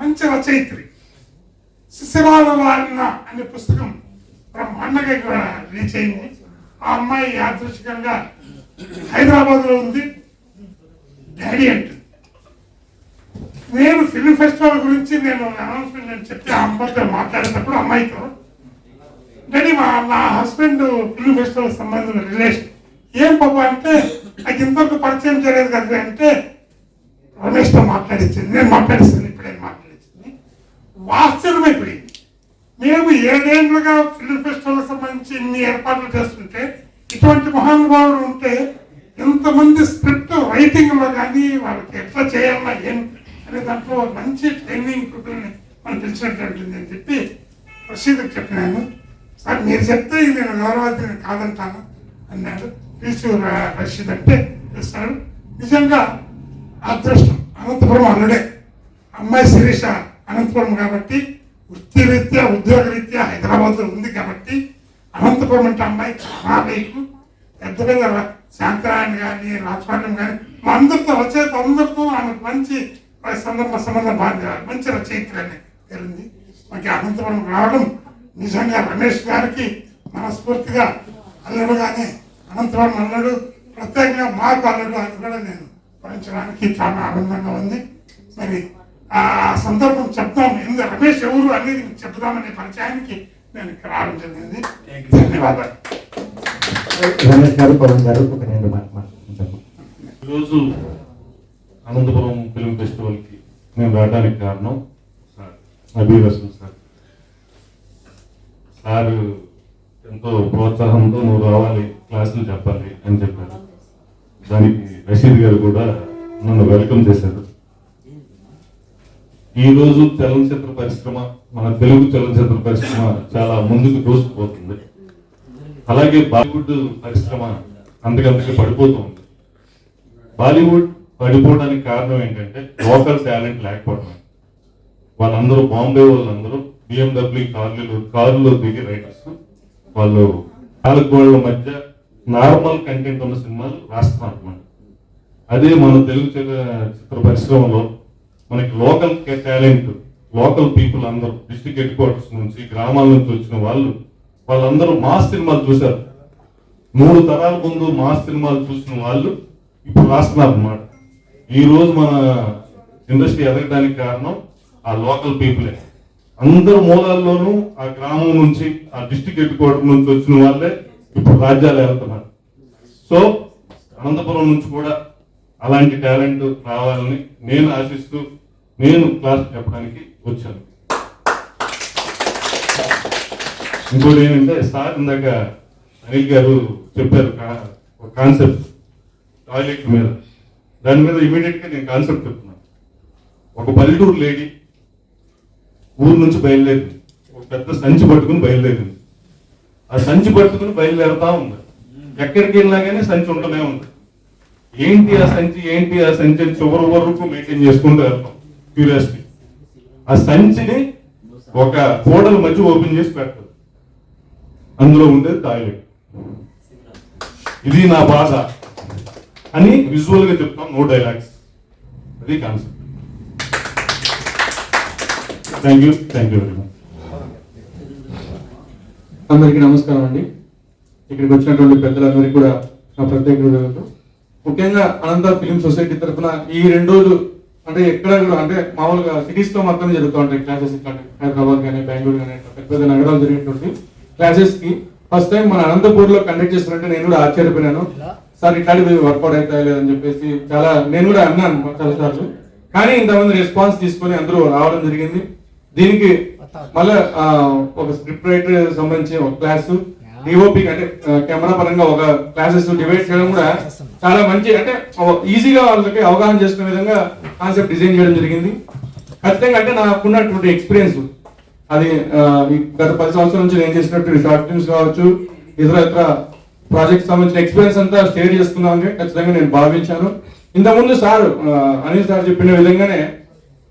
మంచి రచయిత్రి. శిశిరాల వారిన అనే పుస్తకం బ్రహ్మాండంగా రీచ్ అయింది. ఆ అమ్మాయి యాదృచ్ఛికంగా హైదరాబాద్ లో ఉంది. డాడీ అంటుంది. నేను ఫిల్మ్ ఫెస్టివల్ గురించి నేను అనౌన్స్మెంట్ నేను చెప్తే ఆ అమ్మాయితో మాట్లాడేటప్పుడు అమ్మాయితో, డాడీ నా హస్బెండ్ ఫిల్మ్ ఫెస్టివల్ సంబంధించిన రిలేషన్ ఏం పాప అంటే నాకు ఇంతవరకు పరిచయం చేయలేదు కదా అంటే రమేష్తో మాట్లాడించింది. నేను మాట్లాడిస్తాను, ఇప్పుడే మాట్లాడించింది. ఆశ్చర్యమైపోయింది. మేము 7 ఏళ్లుగా ఫిల్మ్ ఫెస్టివల్ సంబంధించి ఇన్ని ఏర్పాట్లు చేస్తుంటే ఇటువంటి మహానుభావుడు ఉంటే ఎంతమంది స్క్రిప్ట్ రైటింగ్ లో కానీ వాళ్ళకి ఎట్లా చేయాలన్నా ఏం అనే దాంట్లో మంచి ట్రైనింగ్ పీపుల్ని మనం పిలిచినట్టుంటుంది అని చెప్పి రషీద్కి చెప్పినాను. సార్ మీరు చెప్తే నేను గౌరవాన్ని కాదంటాను అన్నాడు. పిలిచి రషీద్ అంటే పిలుస్తాడు. నిజంగా అదృష్టం. అనంతపురం అల్లుడే. అమ్మాయి శిరీష అనంతపురం కాబట్టి వృత్తిరీత్యా ఉద్యోగరీత్యా హైదరాబాద్లో ఉంది కాబట్టి అనంతపురం అంటే అమ్మాయి చాలా బైకు. పెద్ద పెద్ద శాంతరాయణ కానీ రాజపాట్యం కానీ అందరితో రచయిత అందరితో ఆమెకు మంచి సంబంధం బాగా మంచి రచయిత్రి అని తెలిసింది. మాకు అనంతపురం రావడం నిజంగా రమేష్ గారికి మనస్ఫూర్తిగా అల్లుడుగానే అనంతపురం అల్లుడు, ప్రత్యేకంగా మాకు అల్లుడు అని కూడా నేను భరించడానికి చాలా ఆనందంగా ఉంది. మరి ఆ సందర్భం చెప్తాం, ఎందుకు రమేష్ ఎవరు అనేది చెప్తామనే పరిచయానికి నేను ఇక్కడ రావడం జరిగింది. ధన్యవాదాలు. రమేష్ గారు, పవన్ గారు ఒక 2 మాట్లాడుకుంటారు. ఈరోజు అనంతపురం ఫిల్మ్ ఫెస్టివల్కి మేము రావడానికి కారణం sir Nabi Rasool sir. Sir ఎంతో ప్రోత్సాహంతో నువ్వు రావాలి, క్లాసులు చెప్పాలి అని చెప్పారు. దానికి రషీద్ గారు కూడా నన్ను వెల్కమ్ చేశారు. ఈరోజు చలనచిత్ర పరిశ్రమ, మన తెలుగు చలనచిత్ర పరిశ్రమ చాలా ముందుకు దూసుకుపోతుంది. అలాగే బాలీవుడ్ పరిశ్రమ అంతకంతకి పడిపోతుంది. బాలీవుడ్ పడిపోవడానికి కారణం ఏంటంటే లోకల్ టాలెంట్ లేకపోవడం. వాళ్ళందరూ బాంబే వాళ్ళందరూ BMW కారులో దిగి రైటర్స్, వాళ్ళు నాలుగోళ్ల మధ్య నార్మల్ కంటెంట్ ఉన్న సినిమాలు రాస్తున్నారు అన్నమాట. అదే మన తెలుగు చిత్ర పరిశ్రమలో మనకి లోకల్ టాలెంట్, లోకల్ పీపుల్ అందరూ డిస్ట్రిక్ట్ హెడ్ క్వార్టర్స్ నుంచి, గ్రామాల నుంచి వచ్చిన వాళ్ళందరూ మాస్ సినిమాలు చూశారు. 3 తరాల ముందు మాస్ సినిమాలు చూసిన వాళ్ళు ఇప్పుడు రాస్తున్నారు అన్నమాట. ఈ రోజు మన ఇండస్ట్రీ ఎదగడానికి కారణం ఆ లోకల్ పీపులే. అందరు మూలాల్లోనూ ఆ గ్రామం నుంచి, ఆ డిస్ట్రిక్ట్ హెడ్ క్వార్టర్ నుంచి వచ్చిన వాళ్ళే ఇప్పుడు రాజ్యాలు వెళ్తున్నారు. సో అనంతపురం నుంచి కూడా అలాంటి టాలెంట్ రావాలని నేను ఆశిస్తూ నేను క్లాస్ చెప్పడానికి వచ్చాను. ఇంకోటి ఏంటంటే, సార్ ఇందాక అనిల్ గారు చెప్పారు ఒక కాన్సెప్ట్ టాయిలెట్ మీద. దాని మీద ఇమీడియట్ గా నేను కాన్సెప్ట్ చెప్తున్నాను. ఒక పల్లెటూరు లేడీ ఊరు నుంచి బయలుదేరింది, ఒక పెద్ద సంచి పట్టుకుని బయలుదేరింది. ఆ సంచి పట్టుకుని బయలుదేరుతా ఉంది. ఎక్కడికి వెళ్ళినా కానీ సంచి ఉంటూనే ఉంది. ఏంటి ఆ సంచి అని చివరి వరకు మెయింటైన్ చేసుకుంటూ వెళ్తాం క్యూరియాసిటీ. ఆ సంచిని ఒక ఫోటోల మధ్య ఓపెన్ చేసి పెడతారు, అందులో ఉండేది టాయిలెట్. ఇది నా బాధ అని విజువల్ గా చెప్తాం, నో డైలాగ్స్. అది concept. Thank you very much. అందరికీ నమస్కారం అండి. ఇక్కడికి వచ్చినటువంటి పెద్దలందరికీ కూడా నా ప్రత్యేక కృతజ్ఞతలు. ముఖ్యంగా అనంత ఫిలిం సొసైటీ తరఫున ఈ 2 రోజులు అంటే ఎక్కడ కూడా అంటే మామూలుగా సిటీస్ లో మాత్రమే జరుగుతూ ఉంటాయి క్లాసెస్. ఇట్లా హైదరాబాద్ కానీ, బెంగళూరు కానీ, పెద్ద పెద్ద నగరాలు జరిగేటువంటి క్లాసెస్ కి ఫస్ట్ టైం మన అనంతపూర్ లో కండక్ట్ చేస్తున్నట్టే నేను కూడా ఆశ్చర్యపోయినాను. సార్ ఇట్లాంటివి వర్కౌట్ అవుతాయి లేదని చెప్పేసి నేను కూడా అన్నాను చాలా సార్లు. కానీ ఇంతమంది రెస్పాన్స్ తీసుకొని అందరూ రావడం జరిగింది. దీనికి మళ్ళీ ఒక స్క్రిప్ట్ రైటర్ సంబంధించి ఒక క్లాసు, డిఓపి అంటే కెమెరా పరంగా ఒక క్లాసెస్ డివైడ్ చేయడం కూడా చాలా మంచి, అంటే ఈజీగా వాళ్ళకి అవగాహన చేసుకునే విధంగా కాన్సెప్ట్ డిజైన్ చేయడం జరిగింది. ఖచ్చితంగా అంటే నాకున్నటువంటి ఎక్స్పీరియన్స్ అది గత 10 సంవత్సరాల నుంచి నేను చేసినట్టు షార్ట్ ఫిల్మ్స్ కావచ్చు, ఇతర ప్రాజెక్ట్ సంబంధించిన ఎక్స్పీరియన్స్ అంతా షేర్ చేసుకున్నామని ఖచ్చితంగా నేను భావించాను. ఇంతకుముందు సార్ అనిల్ సార్ చెప్పిన విధంగానే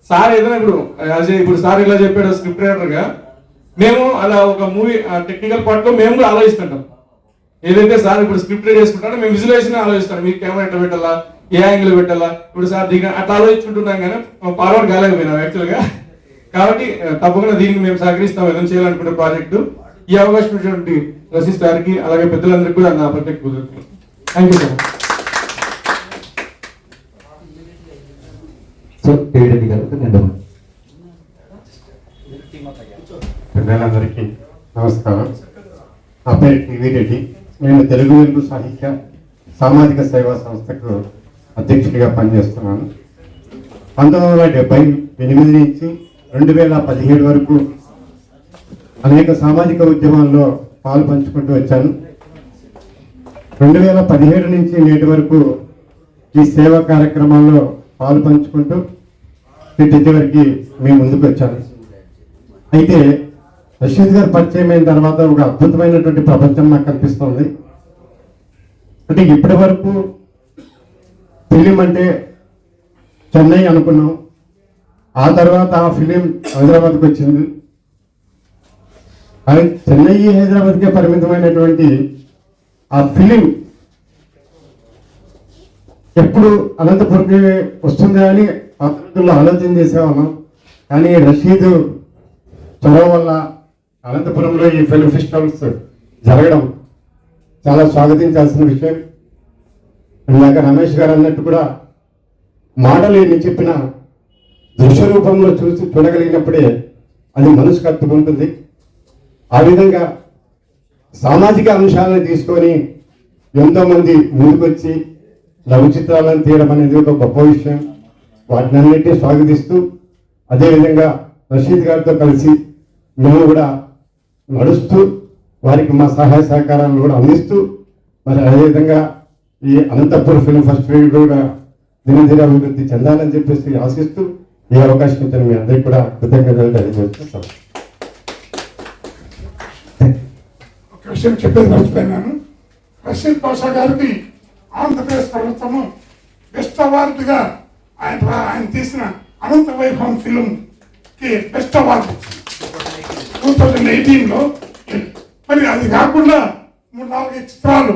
సార్ ఏదైనా ఇప్పుడు సార్ ఇలా చెప్పాడు స్క్రిప్ట్ రైటర్ గా, మేము అలా ఒక మూవీ టెక్నికల్ పార్ట్ లో మేము కూడా ఆలోచిస్తుంటాం. ఏదైతే సార్ ఇప్పుడు స్క్రిప్ట్ రైట్ చేసుకుంటాడో మేము విజువలైజేషన్ ఆలోచిస్తాం, మీరు కెమెరా ఎట్లా పెట్టాలా, ఏ యాంగిల్ పెట్టాలా, ఇప్పుడు సార్ దిగిన అట్లా ఆలోచించుకుంటున్నాం కానీ ఫార్వర్డ్ కాలేకపోయినాం యాక్చువల్ గా. కాబట్టి తప్పకుండా దీనికి మేము సహకరిస్తాం ఏదైనా చేయాలనుకునే ప్రాజెక్టు. ఈ అవకాశం ఇచ్చినటువంటి రసీస్ గారికి అలాగే పెద్దలందరికీ కూడా నా ప్రత్యేక కృతజ్ఞతలు. Thank you sir. So Reddy గారు ధన్యవాదాలు. పెద్దలందరికీ నమస్కారం. నా పేరు టీవీ రెడ్డి. నేను తెలుగు వెలుగు సాహిత్య సామాజిక సేవా సంస్థకు అధ్యక్షుడిగా పనిచేస్తున్నాను. 1978 నుంచి 2017 వరకు అనేక సామాజిక ఉద్యమాల్లో పాలు పంచుకుంటూ వచ్చాను. 2017 నుంచి నేటి వరకు ఈ సేవా కార్యక్రమాల్లో పాలు పంచుకుంటూ చివరికి మేము ముందుకు వచ్చాను. అయితే రషీద్ గారు పరిచయం అయిన తర్వాత ఒక అద్భుతమైనటువంటి ప్రపంచం నాకు కనిపిస్తుంది. అంటే ఇప్పటి వరకు ఫిలిం అంటే చెన్నై అనుకున్నాం, ఆ తర్వాత ఆ ఫిలిం హైదరాబాద్కి వచ్చింది. అది చెన్నై హైదరాబాద్కే పరిమితమైనటువంటి ఆ ఫిలిం ఎప్పుడు అనంతపురంకి వస్తుందా అని పద్ధతుల్లో ఆలోచన చేసేవాళ్ళం. కానీ రషీద్ చొరవ వల్ల అనంతపురంలో ఈ ఫిలిం ఫెస్టివల్స్ జరగడం చాలా స్వాగతించాల్సిన విషయం. ఇందాక రమేష్ గారు అన్నట్టు కూడా మాటలేని చెప్పిన దృశ్య రూపంలో చూడగలిగినప్పుడే అది మనసుకు హత్తుకుంటుంది. ఆ విధంగా సామాజిక అంశాలను తీసుకొని ఎంతోమంది ముందుకొచ్చి లఘు చిత్రాలను తీయడం అనేది ఒక గొప్ప విషయం. వాటిని అన్నింటినీ స్వాగతిస్తూ అదేవిధంగా రషీద్ గారితో కలిసి మేము కూడా నడుస్తూ వారికి మా సహాయ సహకారాలను కూడా అందిస్తూ మరి అదేవిధంగా ఈ అనంతపూర్ ఫిల్మ్ ఫెస్టివల్ కూడా దినదిన అభివృద్ధి చెందాలని చెప్పేసి ఆశిస్తూ ఈ అవకాశం ఇచ్చిన మీ అందరికీ కూడా కృతజ్ఞతలు తెలియజేస్తున్నాం. ఒక విషయం చెప్పేది మర్చిపోయినాను. రషీద్ బాషా గారికి ఆంధ్రప్రదేశ్ ప్రభుత్వము బెస్ట్ అవార్డుగా ఆయన తీసిన అనంత వైభవం ఫిలింకి బెస్ట్ అవార్డు 2018లో. మరి అది కాకుండా 3-4 చిత్రాలు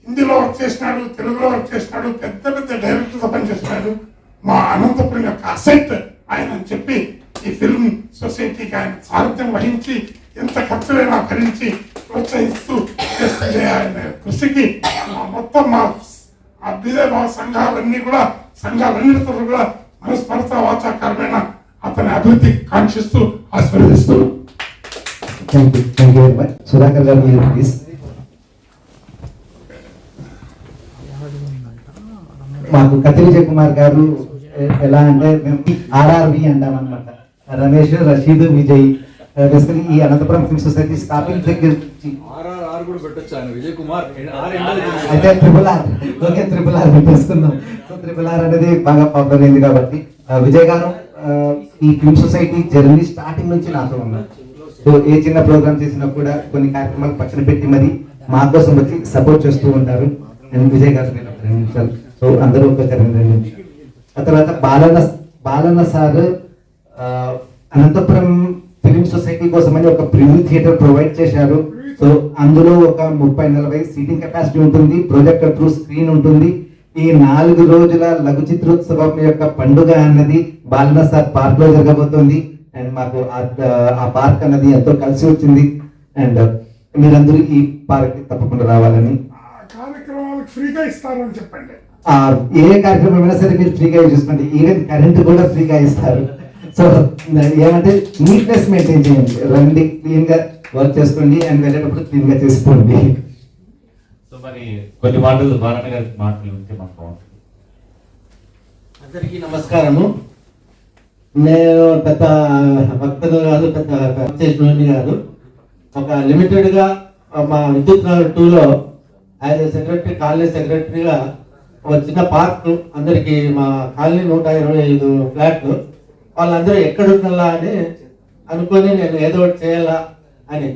హిందీలో వర్క్ చేసినాడు, తెలుగులో వర్క్ చేసినాడు, పెద్ద పెద్ద డైరెక్టర్తో పనిచేసినాడు. మా అనంతపురం యొక్క అసెట్ ఆయన అని చెప్పి ఈ ఫిల్మ్ సొసైటీకి ఆయన సారథ్యం వహించి ఎంత ఖర్చులైనా భరించి ప్రోత్సహిస్తూ చేస్తుండే ఆయన కృషికి మొత్తం మా అభ్యుదయ సంఘాలన్నిటితో కూడా మనస్పర్శ వాచాకారమైన అతని అభివృద్ధి కాంక్షిస్తూ ఆశీర్వదిస్తూ. Thank you very much. Sudhakar గారు మీరు ప్లీజ్. మాకు కత్తి విజయ్ కుమార్ గారు ఎలా అంటే మేము RRV అంటాం అనమాట. రమేష్, రషీద్, విజయ్. బేసికలీ ఈ అనంతపురం ఫిల్మ్ సొసైటీ స్థాపించిన దగ్గర అయితే ట్రిపుల్ ఆర్ పెట్టేసుకున్నాం. సో RRR అనేది బాగా పాపులర్ అయింది కాబట్టి విజయ్ గారు ఈ ఫిల్మ్ సొసైటీ జర్నీ స్టార్టింగ్ నుంచి నాతో ఉన్నారు. సో ఏ చిన్న ప్రోగ్రామ్ చేసినా కూడా కొన్ని కార్యక్రమాలు పక్కన పెట్టి మరి మా కోసం వచ్చి సపోర్ట్ చేస్తూ ఉంటారు. అండ్ విజయ్ గారు 2 నిమిషాలు. సో అందరూ ఒక 2 నిమిషాలు. ఆ తర్వాత Balanna sir Anantapuram film society కోసం అని ఒక ప్రివ్యూ థియేటర్ ప్రొవైడ్ చేశారు. సో అందులో ఒక 30-40 సీటింగ్ కెపాసిటీ ఉంటుంది, ప్రొజెక్టర్ త్రూ స్క్రీన్ ఉంటుంది. ఈ 4 రోజుల లఘు చిత్రోత్సవం యొక్క పండుగ అన్నది బాలన్న సార్ పార్క్ లో జరగబోతుంది. అండ్ మాకు ఆ పార్క్ అన్నది ఎంతో కలిసి వచ్చింది. అండ్ మీరందరూ ఈ పార్క్ కి తప్పకుండా రావాలని. కార్యక్రమాలకు ఫ్రీగా ఇస్తారు అని చెప్పండి. ఏ కార్యక్రమం అయినా సరే మీరు ఫ్రీగా చూసుకోండి. ఈవెన్ కరెంట్ కూడా ఫ్రీగా ఇస్తారు. సో ఏమంటే నీట్నెస్ మెయింటైన్ చేయండి, రండి, క్లీన్ గా వర్క్ చేసుకోండి అండ్ వెళ్ళేటప్పుడు క్లీన్ గా చేసుకోండి. సో మరి కొన్ని మాటలు బాలన్న గారి మాటలు ఉంటే మాకు బాగుంటుంది. అందరికీ నమస్కారము. నేను పెద్ద భక్తులు కాదు, పెద్ద చేసిన కాదు. ఒక లిమిటెడ్గా మా విద్యుత్ నగర్ 2లో యాజ్ సెక్రటరీ, కాలనీ సెక్రటరీగా ఒక చిన్న పార్క్ అందరికీ, మా కాలనీ 125 ఫ్లాట్లు, వాళ్ళందరూ ఎక్కడుండాలా అని అనుకొని నేను ఏదో ఒకటి చేయాలా అని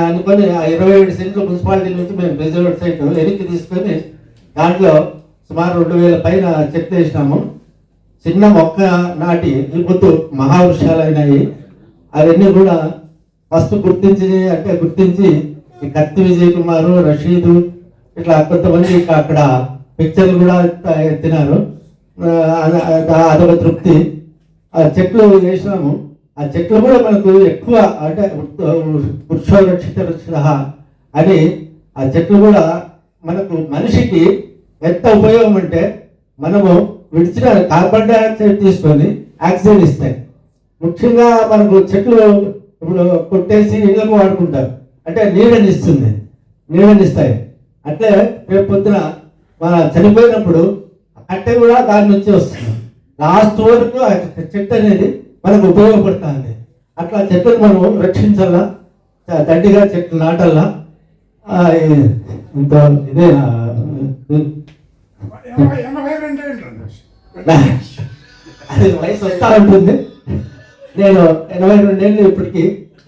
అనుకొని ఆ 27 సెంట్లు మున్సిపాలిటీ నుంచి మేము రిజర్వ్ సైట్ వెనక్కి తీసుకొని దాంట్లో సుమారు 2000 పైన చెట్లు వేసినాము. చిన్న మొక్క నాటి ఈ పొద్దు మహావృక్షాలు అయినాయి. అవన్నీ కూడా ఫస్ట్ గుర్తించి ఈ కత్తి విజయ్ కుమారు, రషీదు ఇట్లా కొంతమంది అక్కడ పిక్చర్లు కూడా ఎత్తినారు. అదొక తృప్తి. ఆ చెట్లు వేసినాము. ఆ చెట్లు కూడా మనకు ఎక్కువ అంటే వృక్షోరక్షిత అని ఆ చెట్లు కూడా మనకు మనిషికి ఎంత ఉపయోగం అంటే మనము విడిచిన కార్బన్ డైఆక్సైడ్ తీసుకొని ఆక్సిజన్ ఇస్తాయి. ముఖ్యంగా మనకు చెట్లు ఇప్పుడు కొట్టేసి ఇళ్ళకు వాడుకుంటారు, అంటే నీడనిస్తాయి. అట్లే రేపు పొద్దున మన చనిపోయినప్పుడు కట్టె కూడా దాని నుంచి వస్తుంది. లాస్ట్ వరకు ఆ చెట్టు అనేది మనకు ఉపయోగపడుతుంది. అట్లా చెట్లను మనం రక్షించాలా, దండిగా చెట్లు నాటాలా. ఇంకా ఇదే అది వయసు వస్తా ఉంటుంది. నేను 82 ఏళ్ళు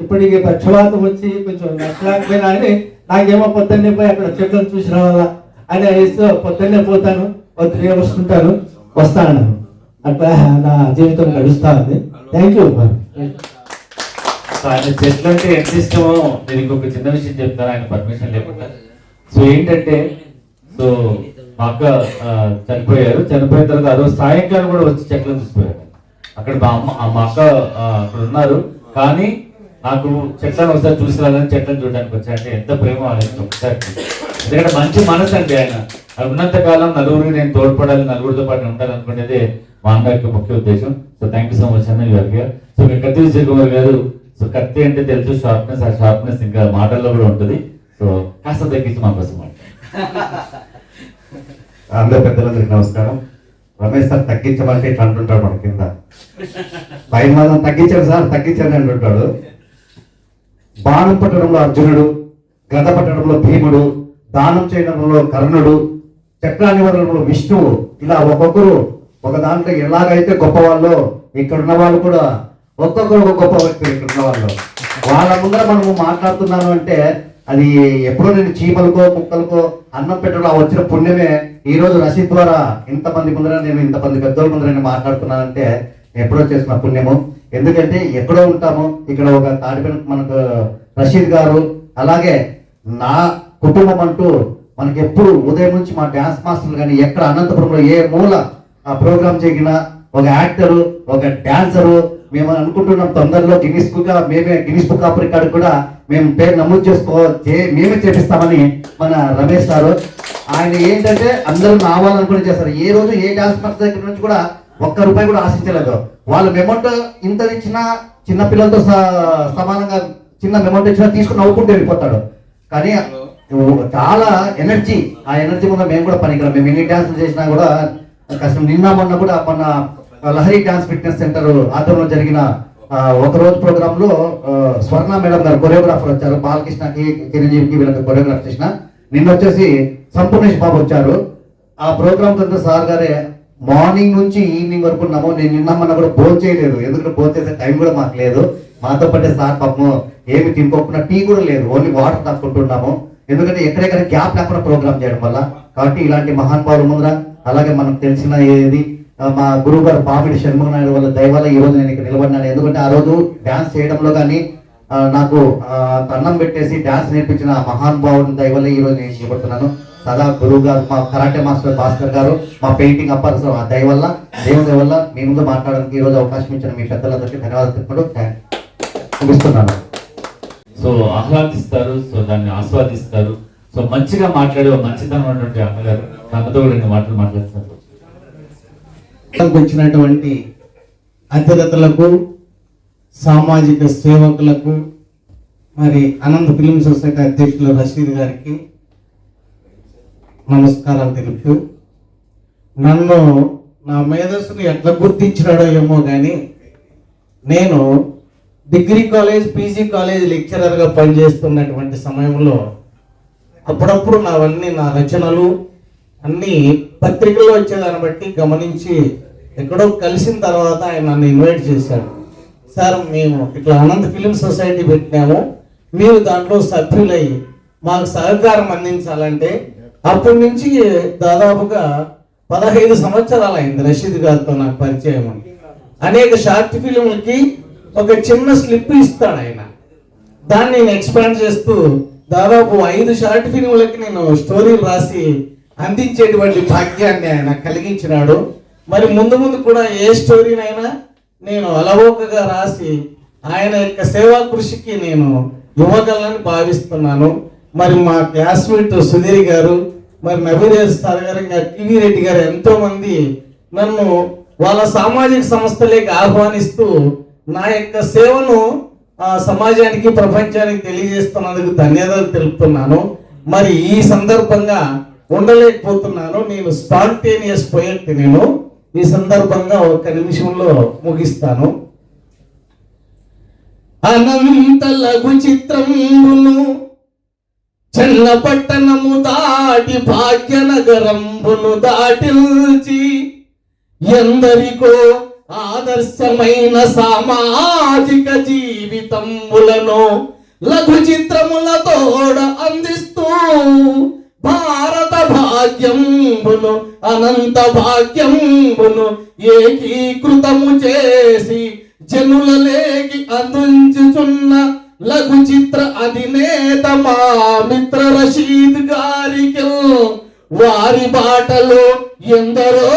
ఇప్పటికి పక్షవాతం వచ్చి కొంచెం నచ్చలేకపోయినా అని నాకేమో పొద్దున్నే పోయి అక్కడ చెట్లను చూసి రావాలా అని వయసు పొద్దున్నే పోతాను, 3 hours ఉంటాను, వస్తాను. అట్లా నా జీవితం గడుస్తా ఉంది. Thank you. ఆయన చెట్లు అంటే ఎంత ఇష్టమో నేను ఇంకొక చిన్న విషయం చెప్తాను, ఆయన పర్మిషన్ లేకుండా. సో ఏంటంటే, సో మా అక్క చనిపోయిన తర్వాత ఆ రోజు సాయంకాలం కూడా వచ్చి చెట్లను చూసిపోయారు. అక్కడ మా అక్క అక్కడ ఉన్నారు, కానీ నాకు చెట్లను ఒకసారి చూసి రాలని చెట్లను చూడడానికి వచ్చాయంటే ఎంత ప్రేమ అనేది ఒకసారి. ఎందుకంటే మంచి మనసు అండి ఆయన. ఉన్నంత కాలం నలుగురికి నేను తోడ్పడాలి, నలుగురితో పాటు ఉండాలి అనుకునేది మా అన్న యొక్క ముఖ్య ఉద్దేశం. So thank you so much అన్న గారికి. సో కత్తి విజయ్ కుమార్ గారు, సో కత్తి అంటే తెలుసు షార్ప్నెస్, ఆ షార్ప్నెస్ ఇంకా మాటల్లో కూడా ఉంటుంది. సో కాస్త తగ్గించి మా కోసం మాట. అందరు పెద్దలందరికీ నమస్కారం. రమేష్ సార్ తగ్గించమంటే ఇట్లా అంటుంటాడు మన కింద, పైన మాత్రం తగ్గించాడు సార్ తగ్గించాడు అంటుంటాడు. బాణం పట్టడంలో అర్జునుడు, గద పట్టడంలో భీముడు, దానం చేయడంలో కర్ణుడు, చక్రానివరణంలో విష్ణువు, ఇలా ఒక్కొక్కరు ఒక దాంట్లో ఎలాగైతే గొప్ప వాళ్ళు ఇక్కడ ఉన్న వాళ్ళు కూడా ఒక్కొక్కరు ఒక గొప్ప వ్యక్తులు ఇక్కడ ఉన్న వాళ్ళు. వాళ్ళ ముందర మనము మాట్లాడుతున్నాను అంటే అది ఎప్పుడో నేను చీమలకో కుక్కలకో అన్నం పెట్టడం వచ్చిన పుణ్యమే ఈరోజు రషీద్ ద్వారా ఇంతమంది ముందర నేను ఇంతమంది పెద్దోళ్ళ ముందర నేను మాట్లాడుతున్నానంటే ఎప్పుడో చేసిన పుణ్యము. ఎందుకంటే ఎక్కడో ఉంటాము, ఇక్కడ ఒక తాడిపైన మనకు రషీద్ గారు, అలాగే నా కుటుంబం అంటూ మనకి ఎప్పుడు ఉదయం నుంచి మా డ్యాన్స్ మాస్టర్లు కానీ ఎక్కడ అనంతపురంలో ఏ మూల ఆ ప్రోగ్రామ్ జరిగినా ఒక యాక్టరు, ఒక డాన్సరు, మేము అనుకుంటున్నాం తొందరలో గిన్నిస్ బుక్ ఆఫ్ రికార్డ్ కూడా మేము పేరు నమోదు మేమే చేపిస్తామని మన రమేష్ సారు. ఆయన ఏంటంటే అందరూ రావాలనుకుని చేస్తారు. ఏ రోజు ఏ డాన్స్ మాస్టర్ దగ్గర నుంచి కూడా ఒక్క రూపాయి కూడా ఆశించలేదు. వాళ్ళు మెమౌంట్ ఇంత ఇచ్చినా చిన్న పిల్లలతో సమానంగా చిన్న మెమౌంట్ ఇచ్చినా తీసుకుని నవ్వుకుంటూ వెళ్ళిపోతాడు. కానీ చాలా ఎనర్జీ, ఆ ఎనర్జీ ముందు మేము కూడా పనికిరాం. మేము ఎన్ని డాన్సులు చేసినా కూడా కష్టం. మొన్న కూడా మన లహరి డాన్స్ ఫిట్నెస్ సెంటర్ ఆధ్వర్యంలో జరిగిన ఒక రోజు ప్రోగ్రామ్ లో స్వర్ణ మేడం గారు కొరియోగ్రాఫర్ వచ్చారు. బాలకృష్ణకి, చిరంజీవికి వీళ్ళకి కొరియోగ్రాఫ్ చేసిన. నిన్న వచ్చేసి సంపూర్ణేష్ బాబు వచ్చారు. ఆ ప్రోగ్రామ్ కింద సార్ గారే మార్నింగ్ నుంచి ఈవినింగ్ వరకు ఉన్నాము. నేను నిన్నమన్నా కూడా భోజనం చేయలేదు, ఎందుకంటే భోజనం చేసే టైం కూడా మాకు లేదు. మాతో పాటే సార్ పాపము ఏమి తినుకోకుండా టీ కూడా లేదు, ఓన్లీ వాటర్ తాక్కుంటున్నాము. ఎందుకంటే ఎక్కడెక్కడ గ్యాప్ లేకుండా ప్రోగ్రామ్ చేయడం వల్ల. కాబట్టి ఇలాంటి మహానుభావుల ముందర, అలాగే మనకు తెలిసిన ఏది మా గురువు గారు పాపిడి షణ్ముఖ నాయుడు వాళ్ళ దయ వల్ల ఈ రోజు నేను ఇక్కడ నిలబడినాను. ఎందుకంటే ఆ రోజు డాన్స్ చేయడంలో కానీ నాకు అన్నం పెట్టేసి డాన్స్ నేర్పించిన మహానుభావుని దయ వల్ల ఈ రోజు నేను నిలబడుతున్నాను. సదా గురువు గారు, మా కరాటే మాస్టర్ భాస్కర్ గారు, మా పెయింటింగ్ అప్పర్ ఆ దయ వల్ల, దేవుని దయ వల్ల మీ ముందు మాట్లాడడానికి ఈ రోజు అవకాశం ఇచ్చిన మీ పెద్దలందరికీ ధన్యవాదాలు తెలుపుకుంటూ ముగిస్తున్నాను. సో ఆహ్లాదిస్తారు, సో దాన్ని ఆస్వాదిస్తారు. సో మంచిగా మాట్లాడే మంచితనం ఉన్నటువంటి అమ్మగారు తనతో 2 మాటలు మాట్లాడతారు. వచ్చినటువంటి అతిథులకు, సామాజిక సేవకులకు, మరి అనంత ఫిల్మ్ సొసైటీ అధ్యక్షులు రషీద్ గారికి నమస్కారాలు తెలుపుతూ, నన్ను నా మేధస్సును ఎట్లా గుర్తించినాడో ఏమో కానీ నేను డిగ్రీ కాలేజ్, పీజీ కాలేజ్ లెక్చరర్గా పనిచేస్తున్నటువంటి సమయంలో అప్పుడప్పుడు నా రచనలు అన్నీ పత్రికల్లో వచ్చేదాన్ని బట్టి గమనించి ఎక్కడో కలిసిన తర్వాత ఆయన నన్ను ఇన్వైట్ చేశాడు. సార్, మేము ఇట్లా అనంత ఫిలిం సొసైటీ పెట్టినాము, మీరు దాంట్లో సభ్యులై మాకు సహకారం అందించాలంటే, అప్పటి నుంచి దాదాపుగా 15 సంవత్సరాలు అయింది రషీద్ గారితో నాకు పరిచయం. అనేక షార్ట్ ఫిలింలకి ఒక చిన్న స్లిప్ ఇస్తాడు ఆయన, దాన్ని నేను ఎక్స్పాండ్ చేస్తూ దాదాపు 5 షార్ట్ ఫిలింలకి నేను స్టోరీలు రాసి అందించేటువంటి భాగ్యాన్ని ఆయన కలిగించినాడు. మరి ముందు కూడా ఏ స్టోరీనైనా నేను అలవోకగా రాసి ఆయన యొక్క సేవా కృషికి నేను ఇవ్వగలని భావిస్తున్నాను. మరి మా క్లాస్మేట్ సుధీర్ గారు, మరి నవీరేజ్ సార్ గారు, టీవీ రెడ్డి గారు ఎంతో మంది నన్ను వాళ్ళ సామాజిక సంస్థలకి ఆహ్వానిస్తూ నా యొక్క సేవను సమాజానికి, ప్రపంచానికి తెలియజేస్తున్నందుకు ధన్యవాదాలు తెలుపుతున్నాను. మరి ఈ సందర్భంగా ఉండలేకపోతున్నాను, నేను స్పాంటేనియస్ పోయెట్. నేను ఈ సందర్భంగా 1 నిమిషంలో ముగిస్తాను. అనంత లఘు చిత్రమును చెన్న పట్టణము దాటి భాగ్యనగరంబును దాటిల్చి ఎందరికో ఆదర్శమైన సామాజిక జీవితములను లఘు చిత్రములతోడ అందిస్తూ భారత భాగ్యంబును, అనంత భాగ్యంబును ఏకీకృతము చేసి జనులలేకి అందించుచున్న లఘు చిత్ర అధినేత మా మిత్ర రషీద్ గారికి వారి బాటలో ఎందరో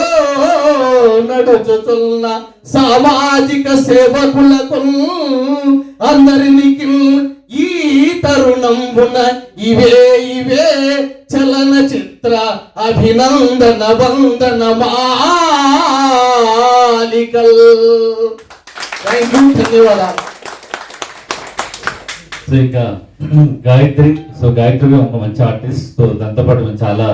నడుచుతున్న సామాజిక సేవకులకు అందరికి ఈ తరుణంబున ఇవే చలనచిత్ర అభినందన వందన మాలికల్. థ్యాంక్ యూ, ధన్యవాదాలు. సో ఇంకా గాయత్రి ఒక మంచి ఆర్టిస్ట్. సో దాంతో పాటు మేము చాలా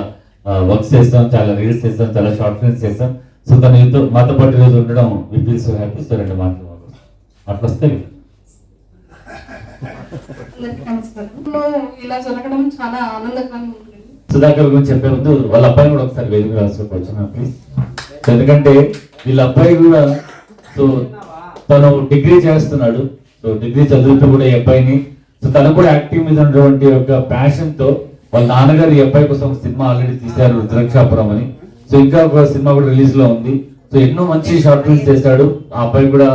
వర్క్స్ చేస్తాం, చాలా రీల్స్ చేస్తాం, చాలా షార్ట్ ఫిల్మ్స్ చేస్తాం. సో తను మాతో పాటు ఈరోజు ఉండడం we feel so happy. So 2 మాటలు అట్లా వస్తే ఇలా జరగడం చాలా ఆనందకరంగా ఉంటుంది. సుధాకర్ గురించి చెప్పే ముందు వాళ్ళ అబ్బాయి కూడా ఒకసారి వేదిక రాసుకోవచ్చు ప్లీజ్. ఎందుకంటే వీళ్ళ అబ్బాయి కూడా సో తను డిగ్రీ చేస్తున్నాడు. సో డిగ్రీ చదువుతూ కూడా ఈ అబ్బాయిని, సో తను కూడా యాక్టివ్ మీద ఉన్నటువంటి ఒక ప్యాషన్ తో వాళ్ళ నాన్నగారు ఈ అబ్బాయి కోసం ఒక సినిమా ఆల్రెడీ తీశారు, రుద్రాక్షాపురం అని. సో ఇంకా ఒక సినిమా కూడా రిలీజ్ లో ఉంది. సో ఎన్నో మంచి షార్ట్ ఫిల్మ్స్ చేశాడు. ఆ అబ్బాయి కూడా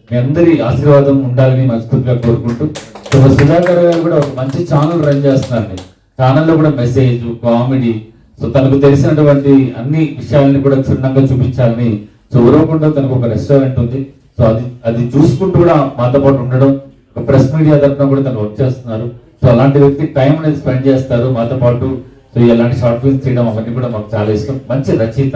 మీ అందరి ఆశీర్వాదం ఉండాలని మనస్ఫూర్తిగా కోరుకుంటూ, సో సుధాకర్ గారు కూడా ఒక మంచి ఛానల్ రన్ చేస్తున్నారండి. ఛానల్లో కూడా మెసేజ్, కామెడీ, సో తనకు తెలిసినటువంటి అన్ని విషయాలని కూడా క్షుణ్ణంగా చూపించాలని. సో ఉరవకుండా తనకు ఒక రెస్టారెంట్ ఉంది. సో అది చూసుకుంటూ కూడా మాతో పాటు ఉండడం, ఒక ప్రెస్ మీడియా తరఫున కూడా తను వర్క్ చేస్తున్నారు. సో అలాంటి వ్యక్తి టైం అనేది స్పెండ్ చేస్తారు మాతో పాటు. సో ఇలాంటి షార్ట్ ఫిల్మ్స్ తీయడం అవన్నీ కూడా మాకు చాలా ఇష్టం. మంచి రచయిత,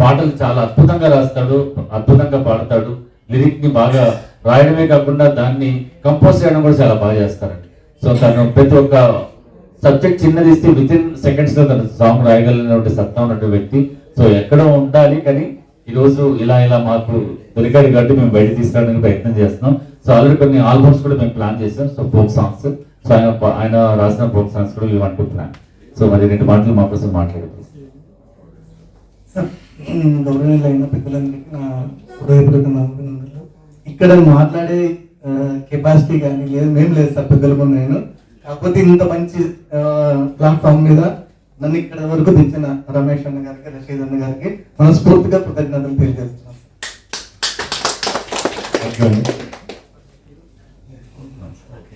పాటలు చాలా అద్భుతంగా రాస్తాడు, అద్భుతంగా పాడతాడు. లిరిక్ ని బాగా రాయడమే కాకుండా దాన్ని కంపోజ్ చేయడం కూడా చాలా బాగా చేస్తారండి. సో తను ప్రతి ఒక్క సబ్జెక్ట్ చిన్నది ఇస్తే విత్ ఇన్ సెకండ్స్ లో తన సాంగ్ రాయగలిగినటువంటి సత్తా ఉన్నటువంటి వ్యక్తి. సో ఎక్కడో ఉండాలి, కానీ ఈ రోజు ఇలా మాకు దొరికాడు కాబట్టి మేము బయట తీసుకురావడానికి ప్రయత్నం చేస్తున్నాం. సో ఆల్రెడీ కొన్ని ఆల్బమ్స్ కూడా మేము ప్లాన్ చేసాం. సో ఫోక్ సాంగ్స్, సో ఆయన రాసిన ఫోక్ సాంగ్స్ కూడా మేము అనుకుంటున్నాం. సో మరి 2 మాటలు మా కోసం మాట్లాడుతున్నాం. గౌరవనీయులైన పెద్దలందరికీ నా హృదయపూర్వక అభినందనలు. ఇక్కడ మాట్లాడే కెపాసిటీ కానీ లేదు, మేము లేదు సార్ పెద్దల ముందు. నేను కాకపోతే ఇంత మంచి ప్లాట్ఫామ్ మీద నన్ను ఇక్కడ వరకు తెచ్చిన రమేష్ అన్న గారికి, రషీద్ అన్న గారికి మనస్ఫూర్తిగా కృతజ్ఞతలు తెలియజేస్తున్నాను.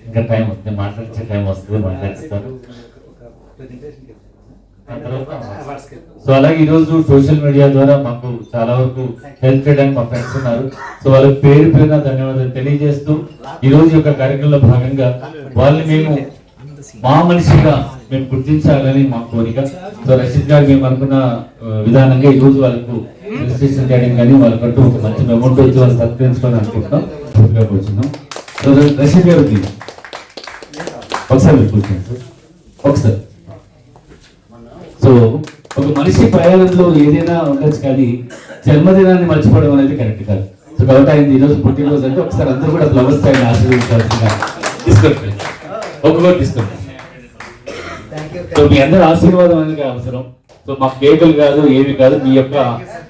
ఇంకా టైం వస్తుంది, మాట్లాడించే టైం వస్తుంది, మాట్లాడిస్తారు. సో అలాగే ఈరోజు సోషల్ మీడియా ద్వారా మాకు చాలా వరకు హెల్ప్ చేయడానికి మా ఫ్రెండ్స్ ఉన్నారు. సో వాళ్ళకి పేరు పేరున ధన్యవాదాలు తెలియజేస్తూ ఈ రోజు యొక్క కార్యక్రమంలో భాగంగా వాళ్ళని మేము మా మనిషిగా మేము గుర్తించాలని మా కోరిక. సో రషీద్ గారు మేము అనుకున్న విధానంగా ఈ రోజు వాళ్ళకు రిజిస్ట్రేషన్ చేయడం కానీ వాళ్ళకంటూ ఒక మంచి అమౌంట్ వచ్చి వాళ్ళు సత్కరించుకోవాలని అనుకుంటున్నాం. కూర్చున్నాం. సో రషీద్ గారు ఒకసారి కూర్చోండి సార్, ఒకసారి. సో ఒక మనిషి ప్రయాణంలో ఏదైనా ఉండొచ్చు, కానీ జన్మదినాన్ని మర్చిపోవడం అనేది కరెక్ట్ కాదు. సో కాబట్టి ఆయన ఈరోజు పుట్టినరోజు అంటే ఒకసారి అందరూ కూడా ఫ్లవర్స్ ఆయన ఆశీర్వదించాల్సిందిగా తీసుకోండి, ఒక్కొక్కటి తీసుకోండి. సో మీ అందరి ఆశీర్వాదం అనేది అవసరం. సో మాకు కేకులు కాదు, ఏమి కాదు, మీ యొక్క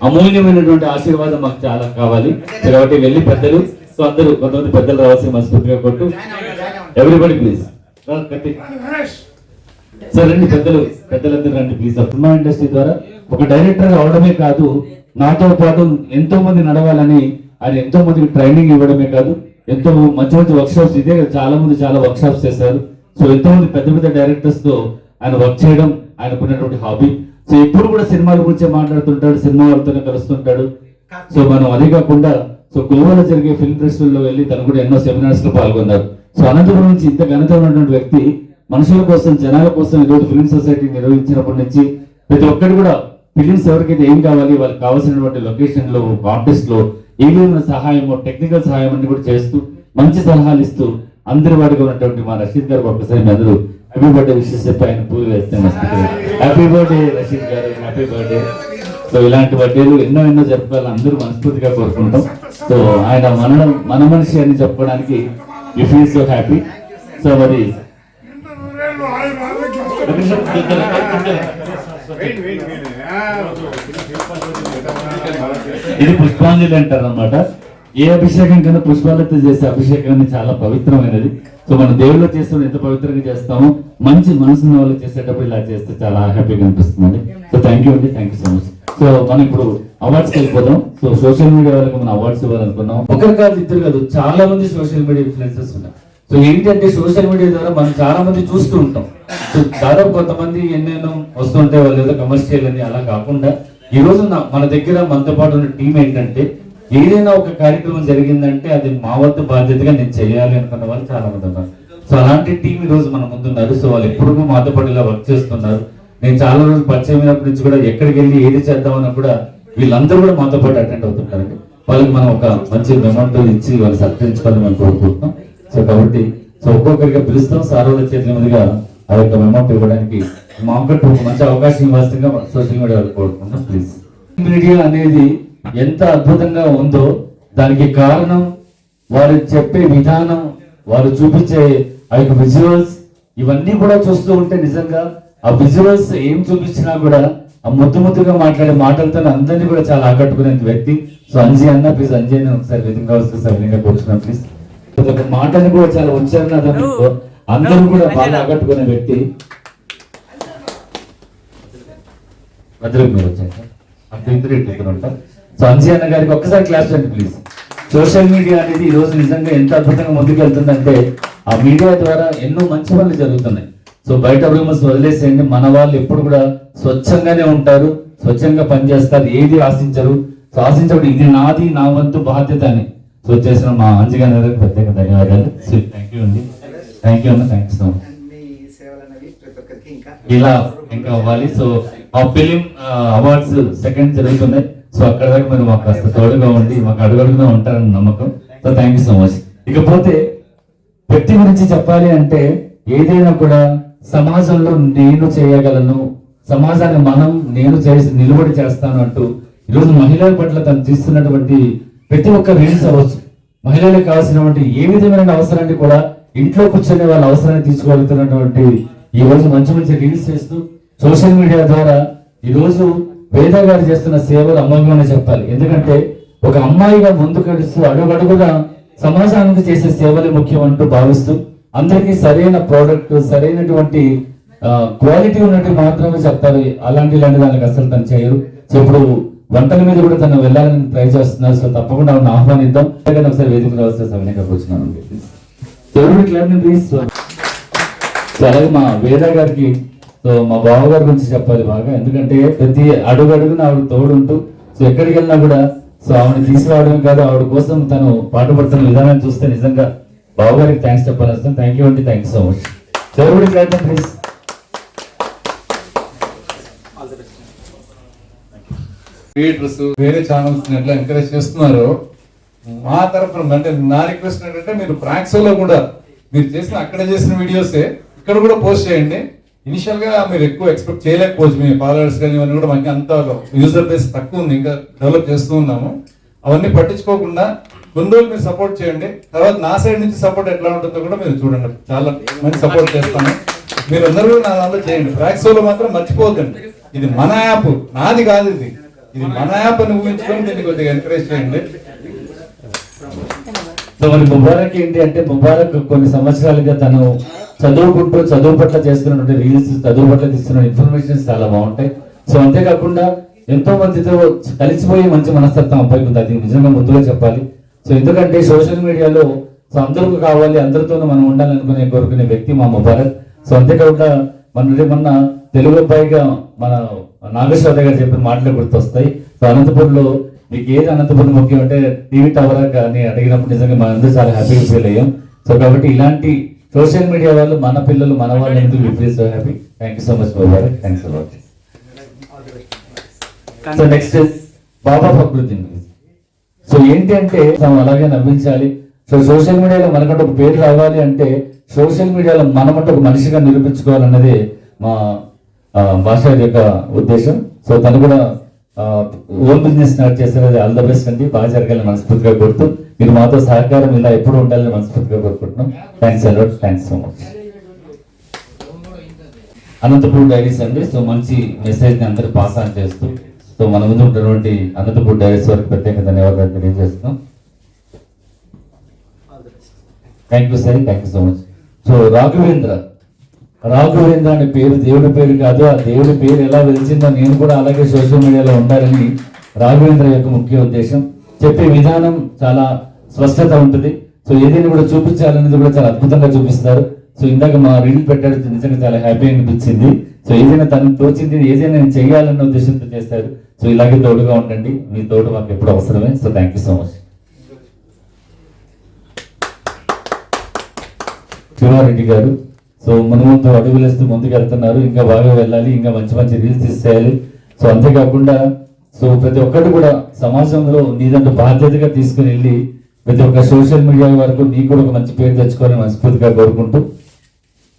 అమూల్యమైనటువంటి ఆశీర్వాదం మాకు చాలా కావాలి. సో కాబట్టి వెళ్ళి పెద్దలు, సో అందరూ కొంతమంది పెద్దలు రావాల్సిన మనస్ఫూర్తిగా కొట్టు. ఎవ్రీబడి ప్లీజ్ సార్ రండి, పెద్దలందరూ రండి ప్లీజ్. సినిమా ఇండస్ట్రీ ద్వారా ఒక డైరెక్టర్ అవడమే కాదు, నాతో పాటు ఎంతో మంది నడవాలని ఆయన ఎంతో మందికి ట్రైనింగ్ ఇవ్వడమే కాదు, ఎంతో మంచి మంచి వర్క్ షాప్స్, ఇదే చాలా మంది చాలా వర్క్ షాప్స్ చేశారు. సో ఎంతో మంది పెద్ద డైరెక్టర్స్ తో ఆయన వర్క్ చేయడం ఆయనకున్నటువంటి హాబీ. సో ఎప్పుడు కూడా సినిమాల గురించి మాట్లాడుతుంటాడు, సినిమా వాళ్ళతోనే కలుస్తుంటాడు. సో మనం అదే కాకుండా సో గోవాలో జరిగే ఫిల్మ్ ఫెస్టివల్ లో వెళ్ళి తను కూడా ఎన్నో సెమినార్స్ లో పాల్గొన్నారు. సో అనంతపురం నుంచి ఇంత ఘనత ఉన్నటువంటి వ్యక్తి మనుషుల కోసం, జనాల కోసం ఈరోజు ఫిల్మ్ సొసైటీ నిర్వహించినప్పటి నుంచి ప్రతి ఒక్కరు కూడా ఫిలిమ్స్ ఎవరికైతే ఏం కావాలి, వాళ్ళకి కావాల్సినటువంటి లొకేషన్ లో, కాంటెస్ట్ లో ఏమేమి సహాయమో, టెక్నికల్ సహాయం అన్ని కూడా చేస్తూ మంచి సలహాలు ఇస్తూ అందరి వాడిగా ఉన్నటువంటి మా రషీద్ గారు ఒక్కసారి మీ అందరూ హ్యాపీ బర్త్డే విషెస్ చెప్పి ఆయన పూలు వేస్తాను. హ్యాపీ బర్త్డే రషీద్ గారు, హ్యాపీ బర్త్డే. సో ఇలాంటి బర్త్డేలు ఎన్నో జరుపుకోవాలని అందరూ మనస్ఫూర్తిగా కోరుకుంటాం. సో ఆయన మన మనిషి అని చెప్పుకోవడానికి we feel so happy. So మరి ఇది పుష్పాంజలి అంటారు అనమాట. ఏ అభిషేకం కన్నా పుష్పాలతో చేసే అభిషేకాన్ని చాలా పవిత్రమైనది. సో మన దేవుళ్ళు చేస్తున్న ఎంత పవిత్రంగా చేస్తామో మంచి మనసున్న వాళ్ళు చేసేటప్పుడు ఇలా చేస్తే చాలా హ్యాపీగా అనిపిస్తుంది. సో థ్యాంక్ యూ అండి, thank you so much. So మనం ఇప్పుడు అవార్డ్స్కి వెళ్ళిపోదాం. సో సోషల్ మీడియా వాళ్ళకి మనం అవార్డ్స్ ఇవ్వాలనుకున్నాం. ఒకరు కాదు, ఇద్దరు కాదు, చాలా మంది సోషల్ మీడియా ఇన్ఫ్లుయెన్సర్స్ ఉన్నారు. సో ఏంటంటే సోషల్ మీడియా ద్వారా మనం చాలా మంది చూస్తూ ఉంటాం. సో దాదాపు కొంతమంది ఎన్నెన్నో వస్తుంటాయి, వాళ్ళు ఏదో కమర్షియల్ అని. అలా కాకుండా ఈ రోజు మన దగ్గర మనతో పాటు ఉన్న టీం ఏంటంటే ఏదైనా ఒక కార్యక్రమం జరిగిందంటే అది మా వద్ద బాధ్యతగా నేను చేయాలి అనుకున్న వాళ్ళు చాలా మంది ఉన్నారు. సో అలాంటి టీం ఈ రోజు మన ముందున్నారు. సో వాళ్ళు ఎప్పుడు మాతో పాటు ఇలా వర్క్ చేస్తున్నారు. నేను చాలా రోజులు పరిచయం అయినప్పటి నుంచి కూడా ఎక్కడికి వెళ్ళి ఏది చేద్దామన్నా కూడా వీళ్ళందరూ కూడా మాతో పాటు అటెండ్ అవుతుంటారండి. వాళ్ళకి మనం ఒక మంచి మెమోంటో ఇచ్చి వాళ్ళు సత్కరించుకోవాలని మనం కోరుకుంటున్నాం. సో కాబట్టి సో ఒక్కొక్కరిగా పిలుస్తాం. సార్ వాళ్ళ చేతుల మీదుగా ఆ యొక్క మెమోంటో ఇవ్వడానికి మాకంటూ ఒక మంచి అవకాశం ఇవ్వాల్సిందిగా సోషల్ మీడియా వాళ్ళు కోరుకుంటున్నాం ప్లీజ్. మీడియా అనేది ఎంత అద్భుతంగా ఉందో దానికి కారణం వారు చెప్పే విధానం, వారు చూపించే ఆ యొక్క విజువల్స్, ఇవన్నీ కూడా చూస్తూ ఉంటే నిజంగా ఆ విజువల్స్ ఏం చూపించినా కూడా ఆ ముద్దుగా మాట్లాడే మాటలతో అందరినీ కూడా చాలా ఆకట్టుకునే వ్యక్తి. సో అంజీ అన్న ప్లీజ్, అంజీ అని ఒకసారి విధంగా వస్తే సవినీయంగా కూర్చున్నాం ప్లీజ్. మాటని కూడా చాలా ఉచ్చారణ అందరూ కూడా బాగా ఆకట్టుకునే వ్యక్తి. మధ్యలోకి మీరు వచ్చారు సార్, అటు ఇద్దరు ఇటు ఉంటారు. సో అంజీ అన్న గారికి ఒక్కసారి క్లాస్ చేయండి ప్లీజ్. సోషల్ మీడియా అనేది ఈ రోజు నిజంగా ఎంత అద్భుతంగా ముందుకు వెళ్తుందంటే ఆ మీడియా ద్వారా ఎన్నో మంచి పనులు జరుగుతున్నాయి. సో బయట రూమర్స్ వదిలేసేయండి, మన వాళ్ళు ఎప్పుడు కూడా స్వచ్ఛంగానే ఉంటారు, స్వచ్ఛంగా పనిచేస్తారు, ఏది ఆశించరు. సో ఆశించబడి ఇది నాది, నా వంతు బాధ్యత అని సో చేసిన మా అంజీ గారికి ప్రత్యేక ధన్యవాదాలు. సో థ్యాంక్ యూ అండి, థ్యాంక్ యూ అన్న, థ్యాంక్ యూ సో మచ్. ఇలా ఇంకా అవ్వాలి. సో ఆ ఫిలిం అవార్డ్స్ సెకండ్ జరుగుతున్నాయి. సో అక్కడ దాకా మీరు మాకు కాస్త తోడుగా ఉండి మాకు అడుగడుగునా ఉంటారని నమ్మకం. So thank you so much. ఇకపోతే వ్యక్తి గురించి చెప్పాలి అంటే ఏదైనా కూడా సమాజంలో నేను చేయగలను, సమాజాన్ని నేను చేసి నిలబడి చేస్తాను అంటూ ఈరోజు మహిళల పట్ల తను తీస్తున్నటువంటి ప్రతి ఒక్క రీల్స్ అవ్వచ్చు, మహిళలకు కావాల్సినటువంటి ఏ విధమైన అవసరాన్ని కూడా ఇంట్లో కూర్చొని వాళ్ళ అవసరాన్ని తీసుకోగలుగుతున్నటువంటి ఈ రోజు మంచి మంచి రీల్స్ చేస్తూ సోషల్ మీడియా ద్వారా ఈ రోజు వేద గారు చేస్తున్న సేవలు అమోఘంగానే చెప్పాలి. ఎందుకంటే ఒక అమ్మాయిగా ముందుకు నడుస్తూ అడుగడుగుగా సమాజానికి చేసే సేవలే ముఖ్యం అంటూ భావిస్తూ అందరికీ సరైన ప్రోడక్ట్, సరైనటువంటి క్వాలిటీ ఉన్నట్టు మాత్రమే చెప్తారు. ఇలాంటి దానికి అసలు తను చేయరు. సో ఇప్పుడు వంటల మీద కూడా తను వెళ్ళాలని ట్రై చేస్తున్నారు. సో తప్పకుండా ఆమెను ఆహ్వానిద్దాం. ఒకసారి వేదిక రావస్తే సవినీగా కూర్చున్నాను. సో అలాగే మా వేద గారికి, సో మా బావగారి గురించి చెప్పాలి బాగా. ఎందుకంటే ప్రతి అడుగడుగున ఆవిడ తోడుంటూ సో ఎక్కడికి వెళ్ళినా కూడా సో ఆవిడ తీసుకురావడం కాదు, ఆవిడ కోసం తను పాటుపడుతున్న విధానాన్ని చూస్తే నిజంగా బావగారికి థ్యాంక్స్ చెప్పాలని వస్తాను. థ్యాంక్ యూ అండి, థ్యాంక్ యూ సో మచ్. ఎవరి ప్లీజ్. క్రియేటర్స్ వేరే ఛానల్స్ ఎట్లా ఎంకరేజ్ చేస్తున్నారో మా తరఫున అంటే నా రిక్వెస్ట్ ఏంటంటే మీరు ప్రాక్సోలో కూడా మీరు అక్కడ చేసిన వీడియోసే ఇక్కడ కూడా పోస్ట్ చేయండి. ఇనిషియల్ గా మీరు ఎక్కువ ఎక్స్పెక్ట్ చేయలేకపోవచ్చు, మీ ఫాలోవర్స్ కానీ ఇవన్నీ కూడా మనకి అంత యూజర్ బేస్ తక్కువ ఉంది, ఇంకా డెవలప్ చేస్తూ ఉన్నాము. అవన్నీ పట్టించుకోకుండా కొన్ని రోజులు మీరు సపోర్ట్ చేయండి. తర్వాత నా సైడ్ నుంచి సపోర్ట్ ఎట్లా ఉంటుందో కూడా మీరు చూడండి. చాలా మంచి సపోర్ట్ చేస్తాను. మీరు అందరూ కూడా నా దాంట్లో చేయండి. ప్రాక్సోలో మాత్రం మర్చిపోకండి, ఇది మన యాప్, నాది కాదు, ఇది మన యాప్ అని ఊహించుకొని దీన్ని కొద్దిగా ఎంకరేజ్ చేయండి. సో మరి ముబారక్ ఏంటి అంటే, ముబారక్ కొన్ని సంవత్సరాలుగా తను చదువుకుంటూ చదువు పట్ల చేస్తున్నటువంటి రీల్స్, చదువు పట్ల తీస్తున్న ఇన్ఫర్మేషన్స్ చాలా బాగుంటాయి. సో అంతేకాకుండా ఎంతో మందితో కలిసిపోయి మంచి మనస్తత్వం అబ్బాయికి ఉంది. అది నిజంగా ముందుగా చెప్పాలి. సో ఎందుకంటే సోషల్ మీడియాలో సో అందరికీ కావాలి, అందరితోనూ మనం ఉండాలనుకునే కోరుకునే వ్యక్తి మా ముబారక్. సో అంతేకాకుండా మొన్న తెలుగు అబ్బాయిగా మన నాగేశ్వర గారు చెప్పిన మాటలు గుర్తొస్తాయి. సో అనంతపూర్లో మీకు ఏది అనంతపురం ముఖ్యం అంటే టీవీ టవర్ అని అడిగినప్పుడు నిజంగా మనం అందరూ చాలా హ్యాపీగా ఫీల్ అయ్యాం. సో కాబట్టి ఇలాంటి సోషల్ మీడియా వాళ్ళు మన పిల్లలు మన వాళ్ళు ఎందుకు feel so happy. Thank you so much Mubarak, thanks a lot. So next Baba Fakruddin. So ఏంటి అంటే అలాగే నవ్వించాలి. సో సోషల్ మీడియాలో మనకంటే ఒక పేరు రావాలి అంటే సోషల్ మీడియాలో మనమంటే ఒక మనిషిగా నిరూపించుకోవాలన్నది మా భాష యొక్క ఉద్దేశం. సో తను కూడా ఓన్ బిజినెస్ స్టార్ట్ చేస్తారు. అది ఆల్ ద బెస్ట్ అండి, బాగా జరగాలని మనస్ఫూర్తిగా కోరుతూ మీరు మాతో సహకారం ఇలా ఎప్పుడు ఉండాలని మనస్ఫూర్తిగా కోరుకుంటున్నాం. Thanks a lot, thanks so much. Anantapur diaries అండి. సో మంచి మెసేజ్ ని అందరూ పాస్ ఆన్ చేస్తూ సో మన ముందు ఉన్నటువంటి అనంతపూర్ డైరీస్ వారికి ప్రత్యేక ధన్యవాదాలు తెలియజేస్తున్నాం. Thank you sir, thank you so much. So Raghavendra అనే పేరు దేవుడి పేరు కాదు, ఆ దేవుడి పేరు ఎలా వెలిచిందో నేను కూడా అలాగే సోషల్ మీడియాలో ఉండాలని రాఘవేంద్ర యొక్క ముఖ్య ఉద్దేశం. చెప్పే విధానం చాలా స్పష్టత ఉంటుంది. సో ఏదైనా కూడా చూపించాలనేది కూడా చాలా అద్భుతంగా చూపిస్తారు. సో ఇందాక మా రీల్ పెట్టాడు, నిజంగా చాలా హ్యాపీ అనిపించింది. సో ఏదైనా తనకు తోచింది ఏదైనా నేను చేయాలన్న ఉద్దేశంతో చేస్తారు. సో ఇలాగే తోడుగా ఉండండి, మీ తోడు మాకు ఎప్పుడు అవసరమే. So thank you so much. Shivareddy గారు సో ముందు అడుగులేస్తూ ముందుకు వెళ్తున్నారు. ఇంకా బాగా వెళ్ళాలి, ఇంకా మంచి మంచి రీల్స్ తీసేయాలి. సో అంతేకాకుండా సో ప్రతి ఒక్కటి కూడా సమాజంలో నీదంటూ బాధ్యతగా తీసుకుని వెళ్ళి ప్రతి ఒక్క సోషల్ మీడియా వరకు నీకు కూడా ఒక మంచి పేరు తెచ్చుకోవాలని మనస్ఫూర్తిగా కోరుకుంటూ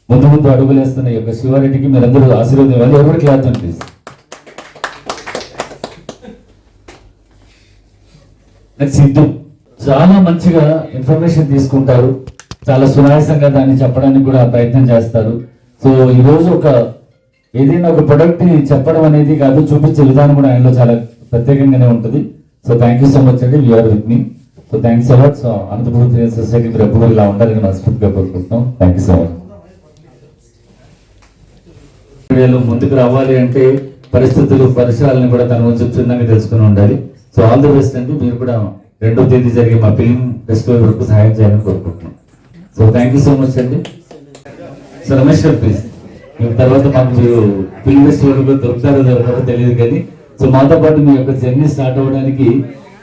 ముందు అడుగులేస్తున్న ఈ యొక్క శివారెడ్డికి మీరందరూ ఆశీర్వాదం ఇవ్వాలి. ఎవరు క్లాత్ ప్లీజ్. సిద్ధు చాలా మంచిగా ఇన్ఫర్మేషన్ తీసుకుంటారు, చాలా సునాయాసంగా దాన్ని చెప్పడానికి కూడా ప్రయత్నం చేస్తారు. సో ఈరోజు ఏదైనా ఒక ప్రొడక్ట్ ని చెప్పడం అనేది కాదు, చూపించే విధానం కూడా ఆయనలో చాలా ప్రత్యేకంగానే ఉంటుంది. So thank you so much అండి, వీఆర్ విత్ మీ. So thanks a lot. So Anantapuram Triveni society మీరు ఎప్పుడు ఇలా ఉండాలని మనస్ఫూర్తిగా కోరుకుంటున్నాం. Thank you so much. ముందుకు రావాలి అంటే పరిస్థితులు పరిసరాలను కూడా తను కొంచెం క్షుణ్ణంగా తెలుసుకుని ఉండాలి. సో ఆల్ ది బెస్ట్ అండి. మీరు కూడా 2వ తేదీ జరిగే మా ఫిలిం ఫెస్టివల్ వరకు సహాయం చేయాలని కోరుకుంటున్నాం. So thank you so much అండి. సో రమేష్ గారు ప్లీజ్. తర్వాత మాకు మీరు ఫిలిం ఫెస్టివల్ దొరుకుతారో దొరకదో తెలియదు కానీ సో మాతో పాటు మీ యొక్క జర్నీ స్టార్ట్ అవ్వడానికి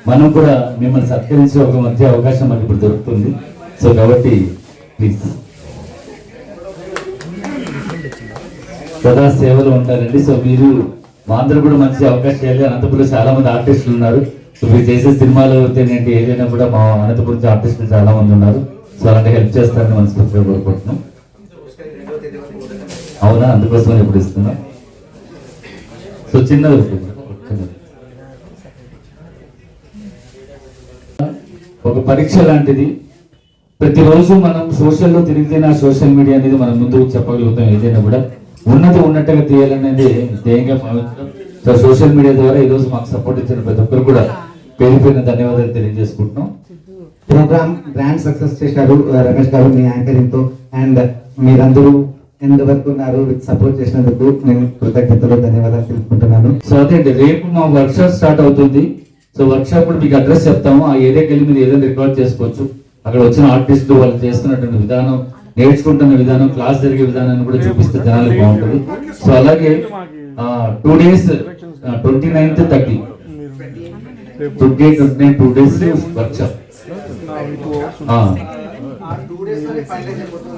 మనం కూడా మిమ్మల్ని సత్కరించే ఒక మంచి అవకాశం మనకి ఇప్పుడు దొరుకుతుంది. సో కాబట్టి ప్లీజ్ సదా సేవలు ఉంటారండి. సో మీరు మా అందరూ కూడా మంచి అవకాశాలు. అనంతపురంలో చాలా మంది ఆర్టిస్టులు ఉన్నారు. సో మీరు చేసే సినిమాలు అవుతాయండి ఏదైనా కూడా మా అనంతపురం ఆర్టిస్టులు చాలా మంది ఉన్నారు. సో అలాంటి హెల్ప్ చేస్తారని మనస్ఫూర్తిగా కోరుకుంటున్నాం. అవునా, అందుకోసం ఎప్పుడు ఇస్తున్నాం. సో చిన్నది ఒక పరీక్ష లాంటిది. ప్రతిరోజు మనం సోషల్లో తిరిగితేనే ఆ సోషల్ మీడియా అనేది మనం ముందుకు చెప్పగలుగుతాం. ఏదైనా కూడా ఉన్నది ఉన్నట్టుగా తీయాలనేది ధ్యేయంగా భావించడం. సో సోషల్ మీడియా ద్వారా ఈరోజు మాకు సపోర్ట్ ఇచ్చిన ప్రతి ఒక్కరు కూడా పేరు పేరున ధన్యవాదాలు తెలియజేసుకుంటున్నాం. ప్రోగ్రామ్ గ్రాండ్ సక్సెస్ చేశారు రమేష్ గారు మీ యాంకరింగ్ తో. అండ్ మీరందరూ ఎండ్ వరకు ఉన్నారు సపోర్ట్ చేసినందుకు నేను కృతజ్ఞతలు ధన్యవాదాలు తెలుపుకుంటున్నాను. సో అదే రేపు మా వర్క్ షాప్ స్టార్ట్ అవుతుంది. సో వర్క్ షాప్ కూడా మీకు అడ్రస్ చెప్తాము. ఆ ఏరియాకి వెళ్ళి మీరు ఏదైనా రికార్డ్ చేసుకోవచ్చు. అక్కడ వచ్చిన ఆర్టిస్టులు వాళ్ళు చేస్తున్నటువంటి విధానం, నేర్చుకుంటున్న విధానం, క్లాస్ జరిగే విధానాన్ని కూడా చూపిస్తే జనాలకు బాగుంటుంది. సో అలాగే 2 days 29th 30 29 2 days work shop.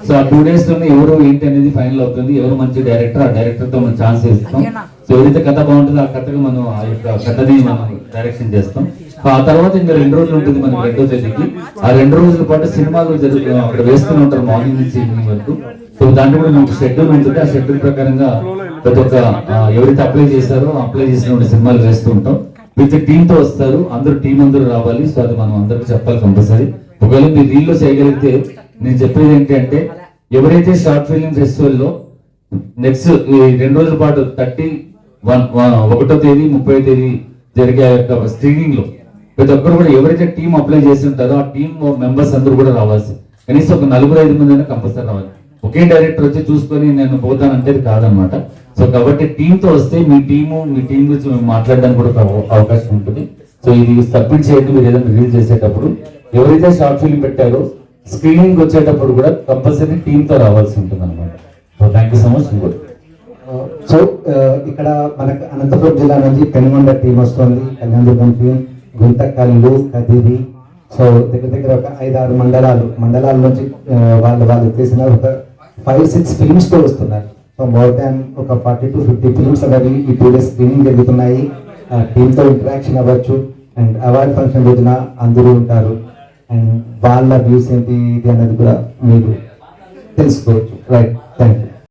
So ఆ 2 days లోనే ఎవరు ఏంటి అనేది ఫైనల్ అవుతుంది. ఎవరు మంచి డైరెక్టర్, ఆ డైరెక్టర్ తో మనం ఛాన్స్ ఇస్తాం. సో ఎవరైతే కథ బాగుంటుందో ఆ కథకు మనం ఆ యొక్క కథని మనం డైరెక్షన్ చేస్తాం. ఆ తర్వాత ఇంకా 2 రోజులు ఉంటుంది మనకి 2వ తేదీకి. ఆ 2 రోజుల పాటు సినిమాలు అక్కడ వేస్తూనే ఉంటారు మార్నింగ్ నుంచి ఈవినింగ్ వరకు. సో దాంట్లో కూడా మనకు షెడ్యూల్ ఉంటుంది. ఆ షెడ్యూల్ ప్రకారంగా ప్రతి ఒక్క ఎవరైతే అప్లై చేశారో అప్లై చేసినటువంటి సినిమాలు వేస్తూ ఉంటాం. విత్ టీమ్ తో వస్తారు. అందరూ టీం అందరూ రావాలి. సో అది మనం అందరికీ చెప్పాలి కంపల్సరీ. ఒకవేళ మీరు రీల్లో చేయగలిగితే నేను చెప్పేది ఏంటి అంటే ఎవరైతే షార్ట్ ఫిల్మ్ ఫెస్టివల్ లో నెక్స్ట్ ఈ 2 రోజుల పాటు 1వ తేదీ 30వ తేదీ జరిగే స్క్రీనింగ్ లో ప్రతి ఒక్కరు కూడా ఎవరైతే టీం అప్లై చేసి ఉంటారో ఆ టీం మెంబర్స్ అందరూ కూడా రావాల్సి. కనీసం ఒక 4-5 మంది అయినా కంపల్సరీ రావాలి. ఒకే డైరెక్టర్ వచ్చి చూసుకొని నేను పోతానంటే కాదనమాట. సో కాబట్టి టీమ్ తో వస్తే మీ టీం గురించి మేము మాట్లాడడానికి కూడా అవకాశం ఉంటుంది. సో ఇది సబ్మిట్ చేయండి. మీరు ఏదైనా రిలీజ్ చేసేటప్పుడు ఎవరైతే షార్ట్ ఫిల్మ్ పెట్టారో స్క్రీనింగ్ వచ్చేటప్పుడు కూడా కంపల్సరీ టీమ్ తో రావాల్సి ఉంటుంది అనమాట. So thank you so much. So ఇక్కడ మనకు అనంతపురం జిల్లా నుంచి పెనుగొండ టీం వస్తుంది, కళ్యాణదుర్గం టీం, గుంతకల్లు, కదిరి. సో దగ్గర ఒక 5-6 మండలాల నుంచి వాళ్ళు చేసిన ఒక 5-6 ఫిల్మ్స్ తో వస్తున్నారు. సో మోర్ దాన్ ఒక 40 to 50 ఫిల్మ్స్ అనేవి ఈ 2 days స్క్రీనింగ్ జరుగుతున్నాయి. టీంతో ఇంటరాక్షన్ అవ్వచ్చు. అండ్ అవార్డ్ ఫంక్షన్ రోజున అందరూ ఉంటారు. అండ్ వాళ్ళ వ్యూస్ ఏంటి ఇది అనేది కూడా మీరు తెలుసుకోవచ్చు. Right, thank you.